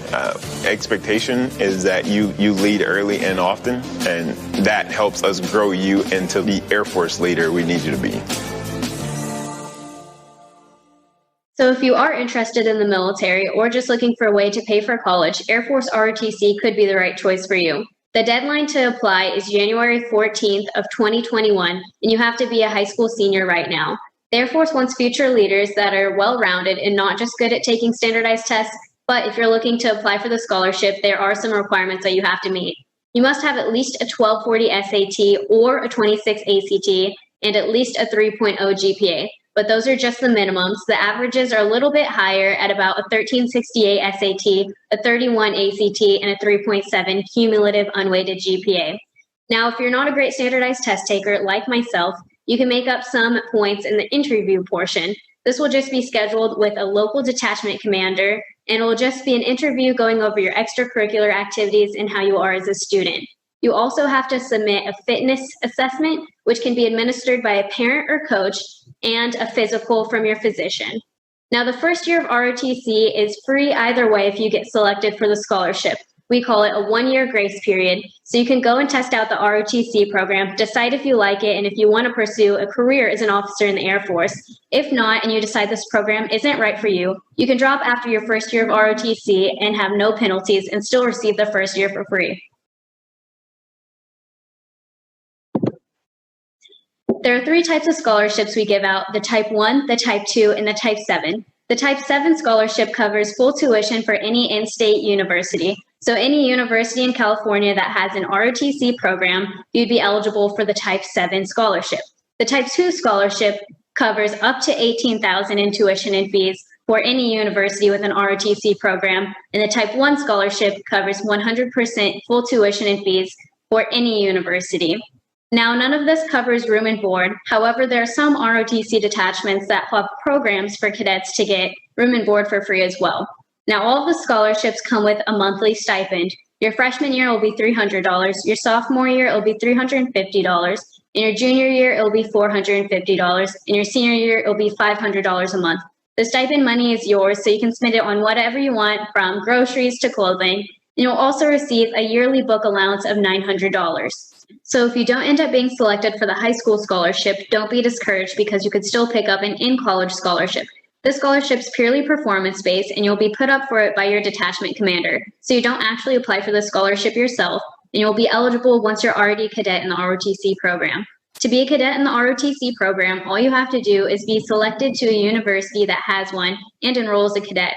expectation is that you lead early and often, and that helps us grow you into the Air Force leader we need you to be. So if you are interested in the military or just looking for a way to pay for college, Air Force ROTC could be the right choice for you. The deadline to apply is January 14th of 2021, and you have to be a high school senior right now. The Air Force wants future leaders that are well-rounded and not just good at taking standardized tests, but if you're looking to apply for the scholarship, there are some requirements that you have to meet. You must have at least a 1240 SAT or a 26 ACT and at least a 3.0 GPA. But those are just the minimums. The averages are a little bit higher at about a 1368 SAT, a 31 ACT, and a 3.7 cumulative unweighted GPA. Now, if you're not a great standardized test taker like myself, you can make up some points in the interview portion. This will just be scheduled with a local detachment commander, and it will just be an interview going over your extracurricular activities and how you are as a student. You also have to submit a fitness assessment, which can be administered by a parent or coach, and a physical from your physician. Now, the first year of ROTC is free either way if you get selected for the scholarship. We call it a 1-year grace period, so you can go and test out the ROTC program, decide if you like it, and if you want to pursue a career as an officer in the Air Force. If not, and you decide this program isn't right for you, you can drop after your first year of ROTC and have no penalties and still receive the first year for free. There are 3 types of scholarships we give out: the Type 1, the Type 2, and the Type 7. The Type 7 scholarship covers full tuition for any in-state university. So any university in California that has an ROTC program, you'd be eligible for the Type 7 scholarship. The Type 2 scholarship covers up to $18,000 in tuition and fees for any university with an ROTC program, and the Type 1 scholarship covers 100% full tuition and fees for any university. Now, none of this covers room and board. However, there are some ROTC detachments that have programs for cadets to get room and board for free as well. Now, all of the scholarships come with a monthly stipend. Your freshman year will be $300. Your sophomore year, it will be $350. In your junior year, it will be $450. In your senior year, it will be $500 a month. The stipend money is yours, so you can spend it on whatever you want, from groceries to clothing. And you'll also receive a yearly book allowance of $900. So if you don't end up being selected for the high school scholarship, don't be discouraged, because you could still pick up an in-college scholarship. This scholarship is purely performance-based, and you'll be put up for it by your detachment commander. So you don't actually apply for the scholarship yourself, and you'll be eligible once you're already a cadet in the ROTC program. To be a cadet in the ROTC program, all you have to do is be selected to a university that has one and enroll as a cadet.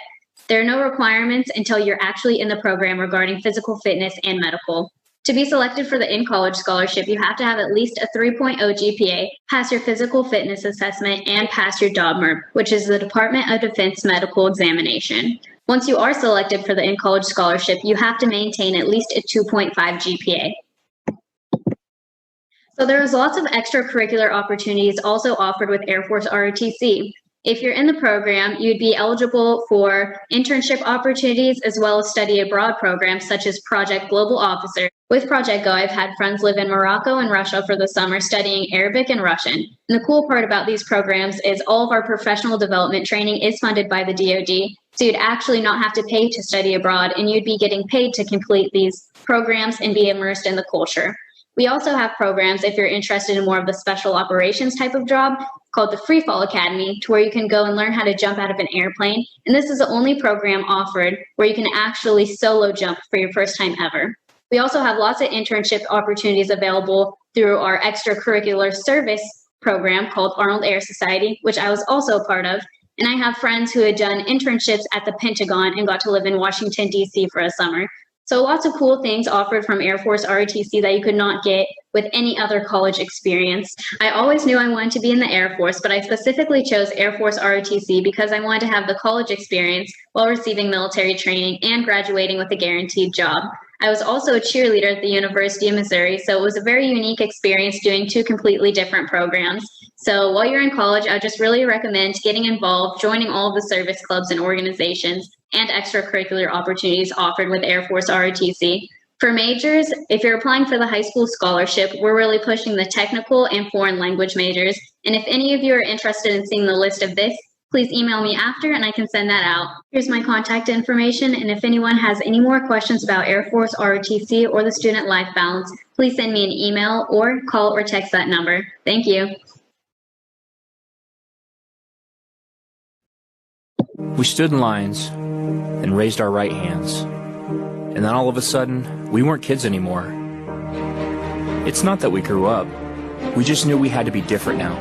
There are no requirements until you're actually in the program regarding physical fitness and medical. To be selected for the in-college scholarship, you have to have at least a 3.0 GPA, pass your physical fitness assessment, and pass your DOMER, which is the Department of Defense medical examination. Once you are selected for the in-college scholarship, you have to maintain at least a 2.5 GPA. So there's lots of extracurricular opportunities also offered with Air Force ROTC. If you're in the program, you'd be eligible for internship opportunities as well as study abroad programs such as Project Global Officer. With Project Go, I've had friends live in Morocco and Russia for the summer studying Arabic and Russian. And the cool part about these programs is all of our professional development training is funded by the DoD, so you'd actually not have to pay to study abroad, and you'd be getting paid to complete these programs and be immersed in the culture. We also have programs if you're interested in more of the special operations type of job called the Free Fall Academy, to where you can go and learn how to jump out of an airplane. And this is the only program offered where you can actually solo jump for your first time ever. We also have lots of internship opportunities available through our extracurricular service program called Arnold Air Society, which I was also a part of. And I have friends who had done internships at the Pentagon and got to live in Washington, D.C. for a summer. So lots of cool things offered from Air Force ROTC that you could not get with any other college experience. I always knew I wanted to be in the Air Force, but I specifically chose Air Force ROTC because I wanted to have the college experience while receiving military training and graduating with a guaranteed job. I was also a cheerleader at the University of Missouri, so it was a very unique experience doing 2 completely different programs. So while you're in college, I just really recommend getting involved, joining all of the service clubs and organizations, and extracurricular opportunities offered with Air Force ROTC. For majors, if you're applying for the high school scholarship, we're really pushing the technical and foreign language majors. And if any of you are interested in seeing the list of this, please email me after and I can send that out. Here's my contact information, and if anyone has any more questions about Air Force ROTC or the student life balance, please send me an email or call or text that number. Thank you. We stood in lines and raised our right hands. And then all of a sudden, we weren't kids anymore. It's not that we grew up. We just knew we had to be different now.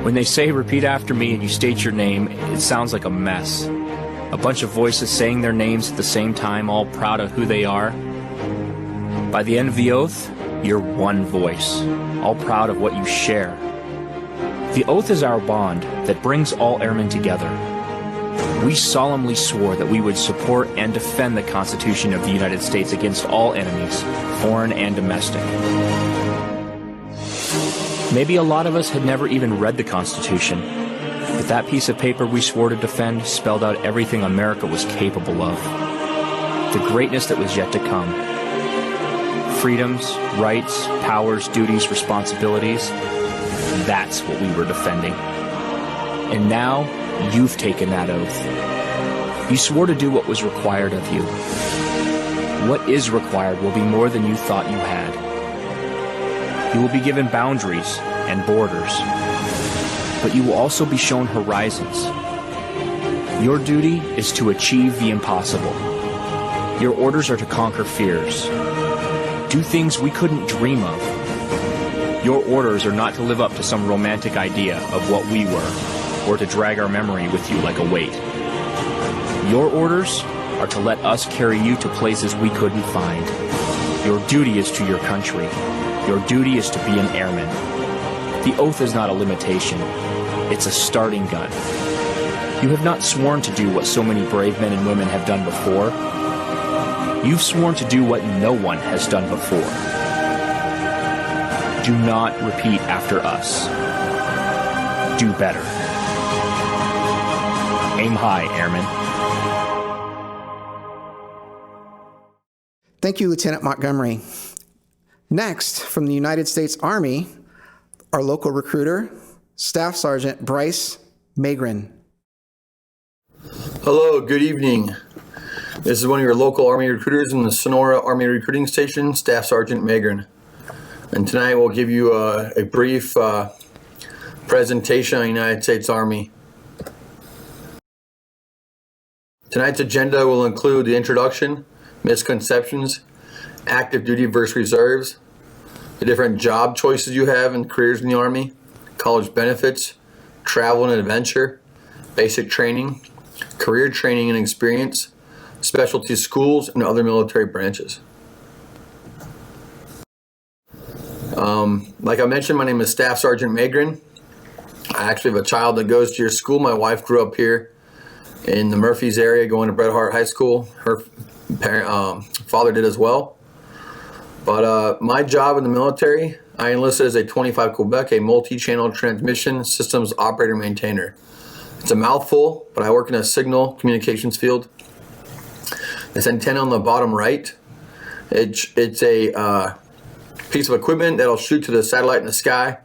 When they say repeat after me and you state your name, it sounds like a mess. A bunch of voices saying their names at the same time, all proud of who they are. By the end of the oath, you're one voice, all proud of what you share. The oath is our bond that brings all airmen together. We solemnly swore that we would support and defend the Constitution of the United States against all enemies, foreign and domestic. Maybe a lot of us had never even read the Constitution. The But that piece of paper we swore to defend spelled out everything America was capable of. The greatness that was yet to come. Freedoms, rights, powers, duties, responsibilities. That's what we were defending. And now, you've taken that oath. You swore to do what was required of you. What is required will be more than you thought you had. You will be given boundaries and borders, but you will also be shown horizons. Your duty is to achieve the impossible. Your orders are to conquer fears, do things we couldn't dream of. Your orders are not to live up to some romantic idea of what we were, or to drag our memory with you like a weight. Your orders are to let us carry you to places we couldn't find. Your duty is to your country. Your duty is to be an airman. The oath is not a limitation. It's a starting gun. You have not sworn to do what so many brave men and women have done before. You've sworn to do what no one has done before. Do not repeat after us. Do better. Aim high, airmen. Thank you, Lieutenant Montgomery. Next, from the United States Army, our local recruiter, Staff Sergeant Bryce Magrin. Hello, good evening. This is one of your local Army recruiters in the Sonora Army Recruiting Station, Staff Sergeant Magrin. And tonight we'll give you a brief presentation on the United States Army. Tonight's agenda will include the introduction, misconceptions, active duty versus reserves, the different job choices you have and careers in the Army, college benefits, travel and adventure, basic training, career training and experience, specialty schools, and other military branches. Like I mentioned, my name is Staff Sergeant Magrin. I actually have a child that goes to your school. My wife grew up here in the Murphys area going to Bret Harte High School. Her father did as well. But my job in the military, I enlisted as a 25 Quebec, a multi-channel transmission systems operator maintainer. It's a mouthful, but I work in a signal communications field. This antenna on the bottom right, it's a piece of equipment that'll shoot to the satellite in the sky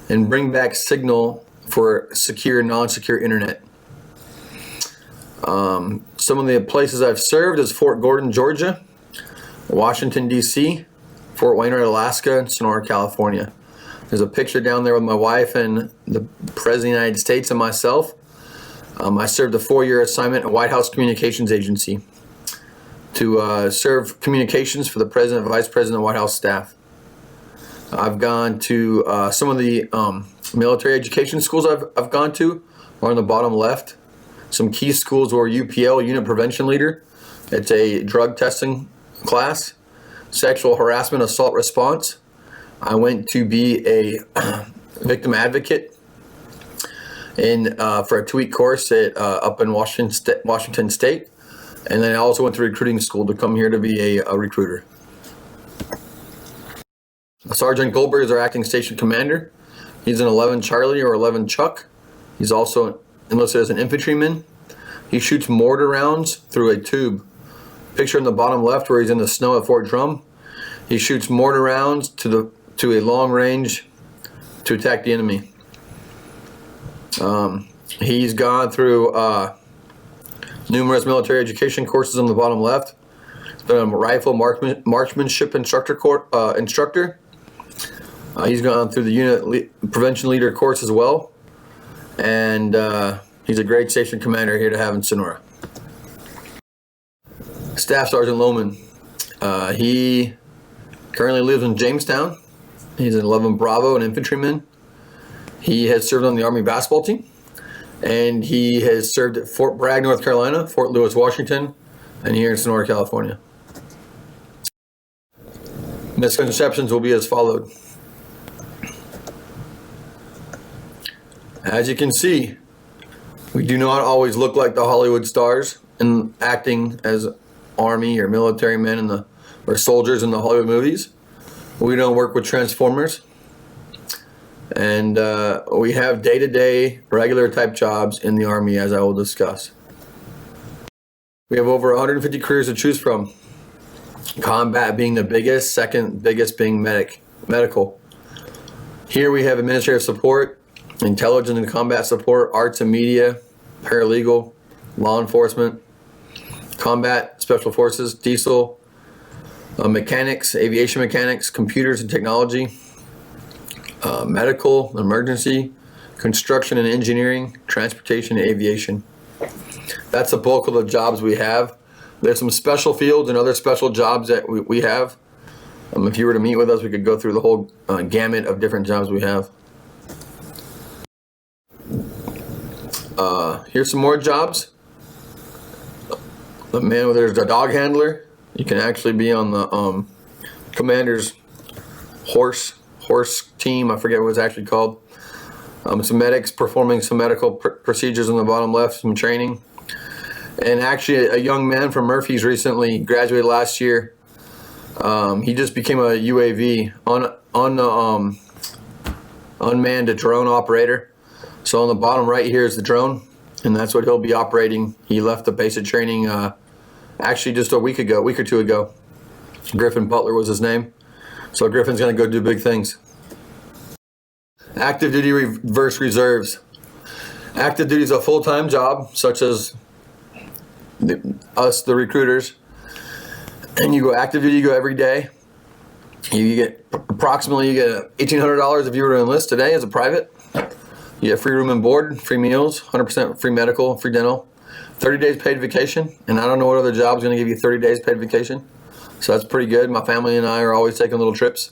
and bring back signal for secure, non-secure internet. Some of the places I've served is Fort Gordon, Georgia, Washington, D.C., Fort Wainwright, Alaska, and Sonora, California. There's a picture down there with my wife and the President of the United States and myself. I served a 4-year assignment at White House Communications Agency to serve communications for the President and Vice President of White House staff. I've gone to some of the military education schools I've gone to are on the bottom left. Some key schools were UPL, Unit Prevention Leader. It's a drug testing class. Sexual Harassment Assault Response. I went to be a victim advocate for a 2-week course at up in Washington State. And then I also went to recruiting school to come here to be a recruiter. Sergeant Goldberg is our acting station commander. He's an 11 Charlie or 11 Chuck. He's also enlisted as an infantryman. He shoots mortar rounds through a tube. Picture in the bottom left where he's in the snow at Fort Drum. He shoots mortar rounds to a long range to attack the enemy. He's gone through numerous military education courses on the bottom left. He's been a rifle marksmanship instructor. He's gone through the unit prevention leader course as well. And he's a great station commander here to have in Sonora. Staff Sergeant Lohman. He currently lives in Jamestown. He's an 11 Bravo, an infantryman. He has served on the Army basketball team. And he has served at Fort Bragg, North Carolina, Fort Lewis, Washington, and here in Sonora, California. Misconceptions will be as followed. As you can see, we do not always look like the Hollywood stars in acting as Army or military men or soldiers in the Hollywood movies. We don't work with Transformers. And we have day-to-day, regular type jobs in the Army, as I will discuss. We have over 150 careers to choose from. Combat being the biggest, second biggest being medical. Here we have administrative support, intelligence and combat support, arts and media, paralegal, law enforcement, combat, special forces, diesel, mechanics, aviation mechanics, computers and technology, medical, emergency, construction and engineering, transportation and aviation. That's the bulk of the jobs we have. There's some special fields and other special jobs that we have. If you were to meet with us, we could go through the whole gamut of different jobs we have. Here's some more jobs. There's a dog handler. You can actually be on the commander's horse team. I forget what it's actually called. Some medics performing some medical procedures on the bottom left, some training. And actually a young man from Murphy's recently graduated last year. He just became a UAV, unmanned drone operator. So on the bottom right here is the drone, and that's what he'll be operating. He left the basic training actually just a week or two ago. Griffin Butler was his name. So Griffin's going to go do big things. Active duty versus reserves. Active duty is a full-time job, such as us, the recruiters. And you go active duty, you go every day. You get approximately $1,800 if you were to enlist today as a private. You get free room and board, free meals, 100% free medical, free dental, 30 days paid vacation. And I don't know what other job's going to give you 30 days paid vacation. So that's pretty good. My family and I are always taking little trips.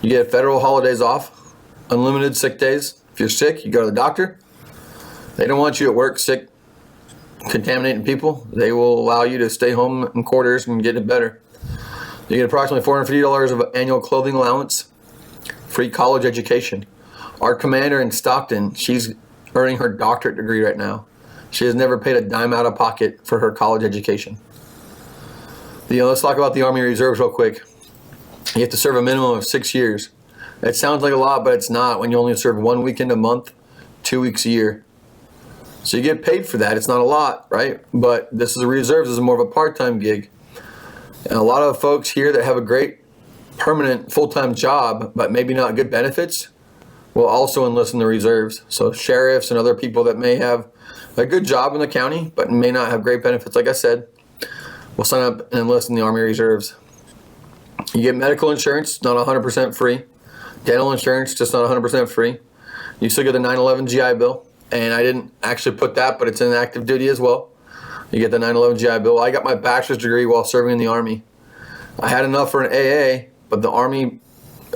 You get federal holidays off, unlimited sick days. If you're sick, you go to the doctor. They don't want you at work sick, contaminating people. They will allow you to stay home in quarters and get it better. You get approximately $450 of annual clothing allowance, free college education. Our commander in Stockton, she's earning her doctorate degree right now. She has never paid a dime out of pocket for her college education. Let's talk about the Army Reserves real quick. You have to serve a minimum of 6 years. It sounds like a lot, but it's not when you only serve 1 weekend a month, 2 weeks a year. So you get paid for that. It's not a lot, right? But this is the reserves. This is more of a part-time gig. And a lot of folks here that have a great permanent full-time job, but maybe not good benefits, will also enlist in the reserves. So sheriffs and other people that may have a good job in the county, but may not have great benefits, like I said, will sign up and enlist in the Army Reserves. You get medical insurance, not 100% free. Dental insurance, just not 100% free. You still get the 9/11 GI Bill. And I didn't actually put that, but it's in active duty as well. You get the 9/11 GI Bill. I got my bachelor's degree while serving in the Army. I had enough for an AA, but the Army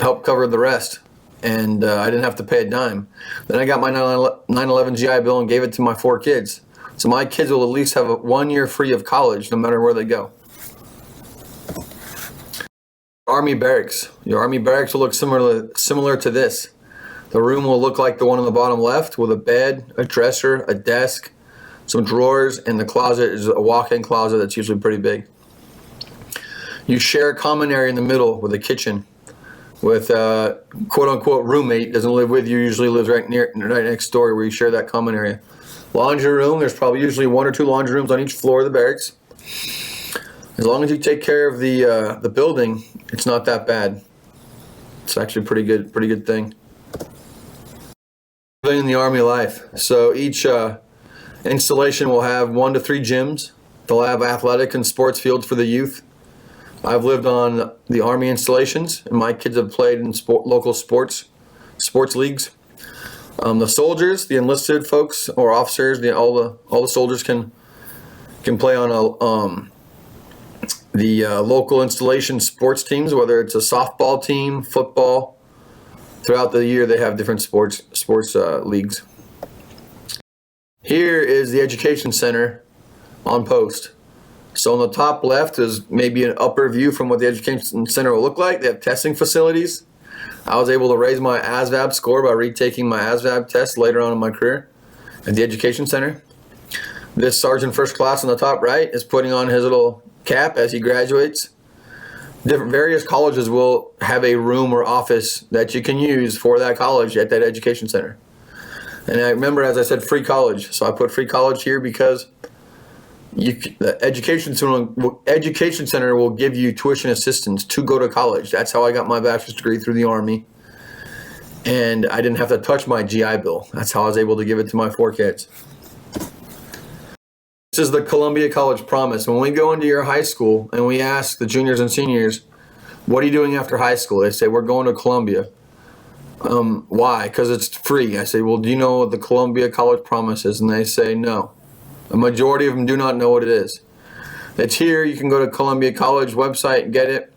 helped cover the rest. And I didn't have to pay a dime. Then I got my 9/11 GI Bill and gave it to my 4 kids. So my kids will at least have 1 year free of college, no matter where they go. Army barracks. Your Army barracks will look similar to this. The room will look like the one on the bottom left, with a bed, a dresser, a desk, some drawers, and the closet is a walk-in closet that's usually pretty big. You share a common area in the middle with a kitchen, with a quote-unquote roommate. Doesn't live with you, usually lives right next door, where you share that common area. Laundry room, there's probably usually 1 or 2 laundry rooms on each floor of the barracks. As long as you take care of the building, it's not that bad. It's actually a pretty good thing. Living in the Army life. So each installation will have 1 to 3 gyms. They'll have athletic and sports fields for the youth. I've lived on the Army installations, and my kids have played in local sports leagues. The soldiers, the enlisted folks or officers, all the soldiers can play on the local installation sports teams, whether it's a softball team, football. Throughout the year, they have different sports leagues. Here is the Education Center on post. So on the top left is maybe an upper view from what the Education Center will look like. They have testing facilities. I was able to raise my ASVAB score by retaking my ASVAB test later on in my career at the Education Center. This Sergeant First Class on the top right is putting on his little cap as he graduates. various colleges will have a room or office that you can use for that college at that education center. And I remember, as I said, free college. So I put free college here because the education center will give you tuition assistance to go to college. That's how I got my bachelor's degree, through the Army. And I didn't have to touch my GI Bill. That's how I was able to give it to my 4 kids. This is the Columbia College Promise. When we go into your high school and we ask the juniors and seniors, what are you doing after high school? They say, we're going to Columbia. Why? Because it's free. I say, well, do you know what the Columbia College Promise is? And they say, no. A majority of them do not know what it is. It's here. You can go to Columbia College website and get it.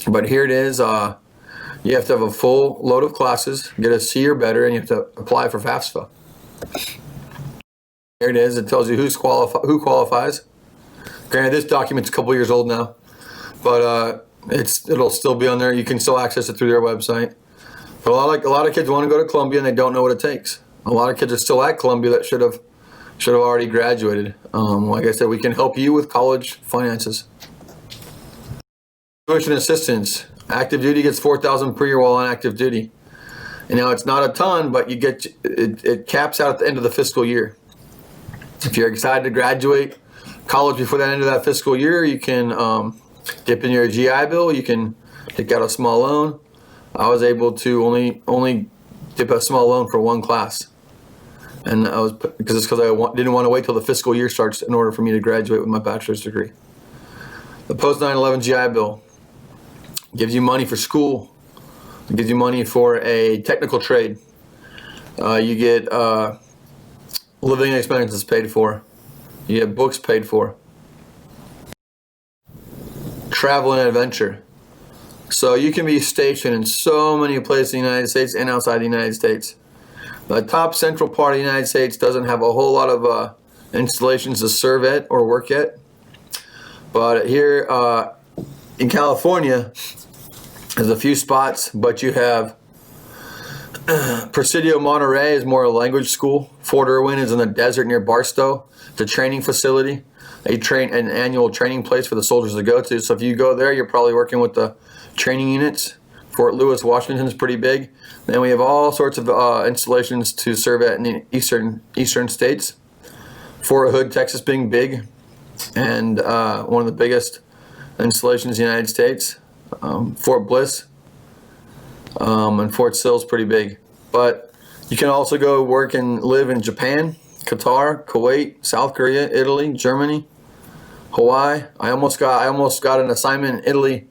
But here it is. You have to have a full load of classes, get a C or better, and you have to apply for FAFSA. Here it is. It tells you who qualifies. Granted, this document's a couple years old now, but it'll still be on there. You can still access it through their website. But a lot of kids want to go to Columbia and they don't know what it takes. A lot of kids are still at Columbia that should have already graduated. Like I said, we can help you with college finances. Tuition assistance. Active duty gets $4,000 per year while on active duty. And now it's not a ton, but you get it caps out at the end of the fiscal year. If you're excited to graduate college before the end of that fiscal year, you can dip in your GI Bill. You can take out a small loan. I was able to only dip a small loan for 1 class, and because I didn't want to wait till the fiscal year starts in order for me to graduate with my bachelor's degree. The post 9/11 GI Bill gives you money for school. It gives you money for a technical trade. You get living expenses paid for. You get books paid for. Travel and adventure. So you can be stationed in so many places in the United States and outside the United States. The top central part of the United States doesn't have a whole lot of installations to serve at or work at. But here in California, there's a few spots, but you have Presidio Monterey is more a language school. Fort Irwin is in the desert near Barstow. It's a training facility. They train an annual training place for the soldiers to go to. So if you go there, you're probably working with the training units. Fort Lewis, Washington is pretty big. Then we have all sorts of installations to serve at in the eastern states. Fort Hood, Texas being big, and one of the biggest installations in the United States. Fort Bliss and Fort Sill's pretty big. But you can also go work and live in Japan, Qatar, Kuwait, South Korea, Italy, Germany, Hawaii. I almost got an assignment in Italy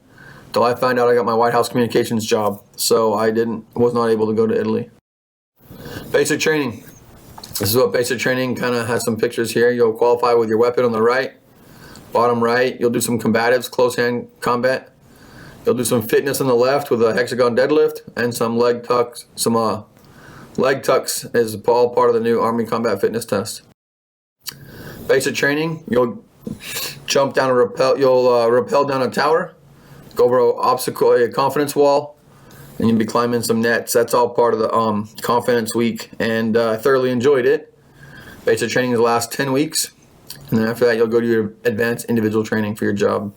till I found out I got my White House communications job. So I was not able to go to Italy. Basic training. This is what basic training kind of has some pictures here. You'll qualify with your weapon on the right, bottom right. You'll do some combatives, close hand combat. You'll do some fitness on the left with a hexagon deadlift and some leg tucks. Some leg tucks is all part of the new Army Combat Fitness Test. Basic training. You'll jump down you'll rappel down a tower, go over an obstacle, a confidence wall, and you'll be climbing some nets. That's all part of the confidence week, and I thoroughly enjoyed it. Basic training will last 10 weeks, and then after that you'll go to your advanced individual training for your job.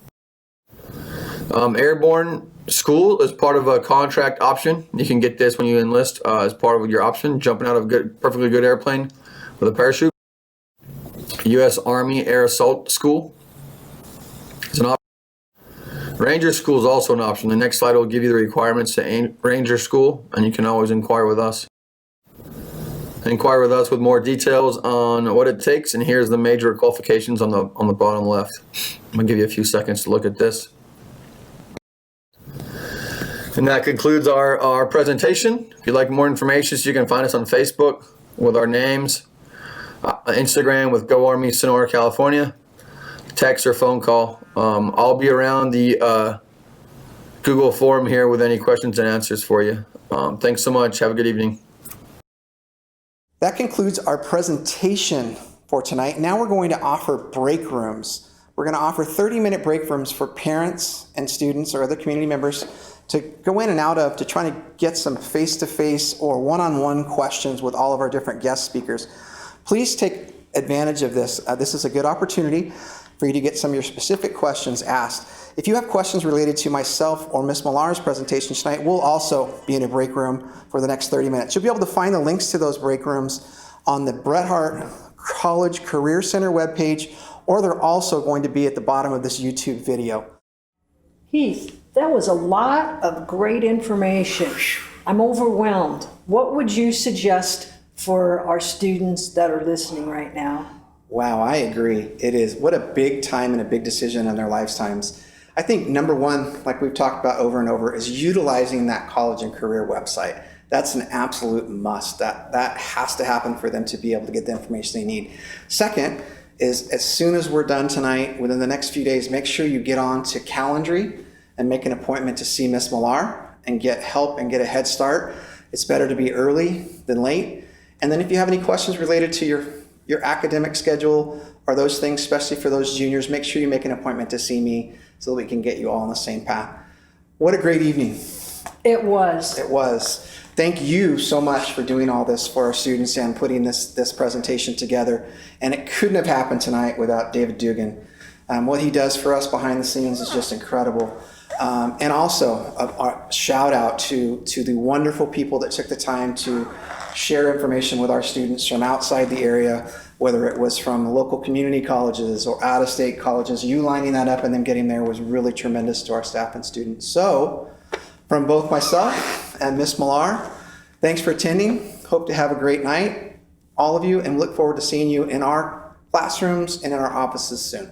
Airborne school is part of a contract option. You can get this when you enlist as part of your option, jumping out of a perfectly good airplane with a parachute. U.S. Army Air Assault School is an option. Ranger School is also an option. The next slide will give you the requirements to Ranger School, and you can always inquire with us. Inquire with us with more details on what it takes, and here's the major qualifications on the bottom left. I'm going to give you a few seconds to look at this. And that concludes our presentation. If you'd like more information, you can find us on Facebook with our names, Instagram with Go Army Sonora, California, text or phone call. I'll be around the Google form here with any questions and answers for you. Thanks so much. Have a good evening. That concludes our presentation for tonight. Now we're going to offer break rooms. We're going to offer 30-minute break rooms for parents and students or other community members to go in and out of to try to get some face-to-face or one-on-one questions with all of our different guest speakers. Please take advantage of this. This is a good opportunity for you to get some of your specific questions asked. if you have questions related to myself or Ms. Millar's presentation tonight, we'll also be in a break room for the next 30 minutes. You'll be able to find the links to those break rooms on the Bret Harte College Career Center webpage, or they're also going to be at the bottom of this YouTube video. Heath, that was a lot of great information. I'm overwhelmed. What would you suggest for our students that are listening right now? Wow, I agree. It is. What a big time and a big decision in their lifetimes. I think number one, like we've talked about over and over, is utilizing that college and career website. That's an absolute must. That has to happen for them to be able to get the information they need. Second is, as soon as we're done tonight, within the next few days, make sure you get on to Calendly and make an appointment to see Ms. Millar and get help and get a head start. It's better to be early than late. And then if you have any questions related to your academic schedule or those things, especially for those juniors, make sure you make an appointment to see me so that we can get you all on the same path. What a great evening. It was. It was. Thank you so much for doing all this for our students and putting this presentation together. And it couldn't have happened tonight without David Dugan. What he does for us behind the scenes is just incredible. And also a shout out to the wonderful people that took the time to share information with our students from outside the area, whether it was from local community colleges or out-of-state colleges. You lining that up and then getting there was really tremendous to our staff and students. So, from both myself and Ms. Millar, thanks for attending. Hope to have a great night, all of you, and look forward to seeing you in our classrooms and in our offices soon.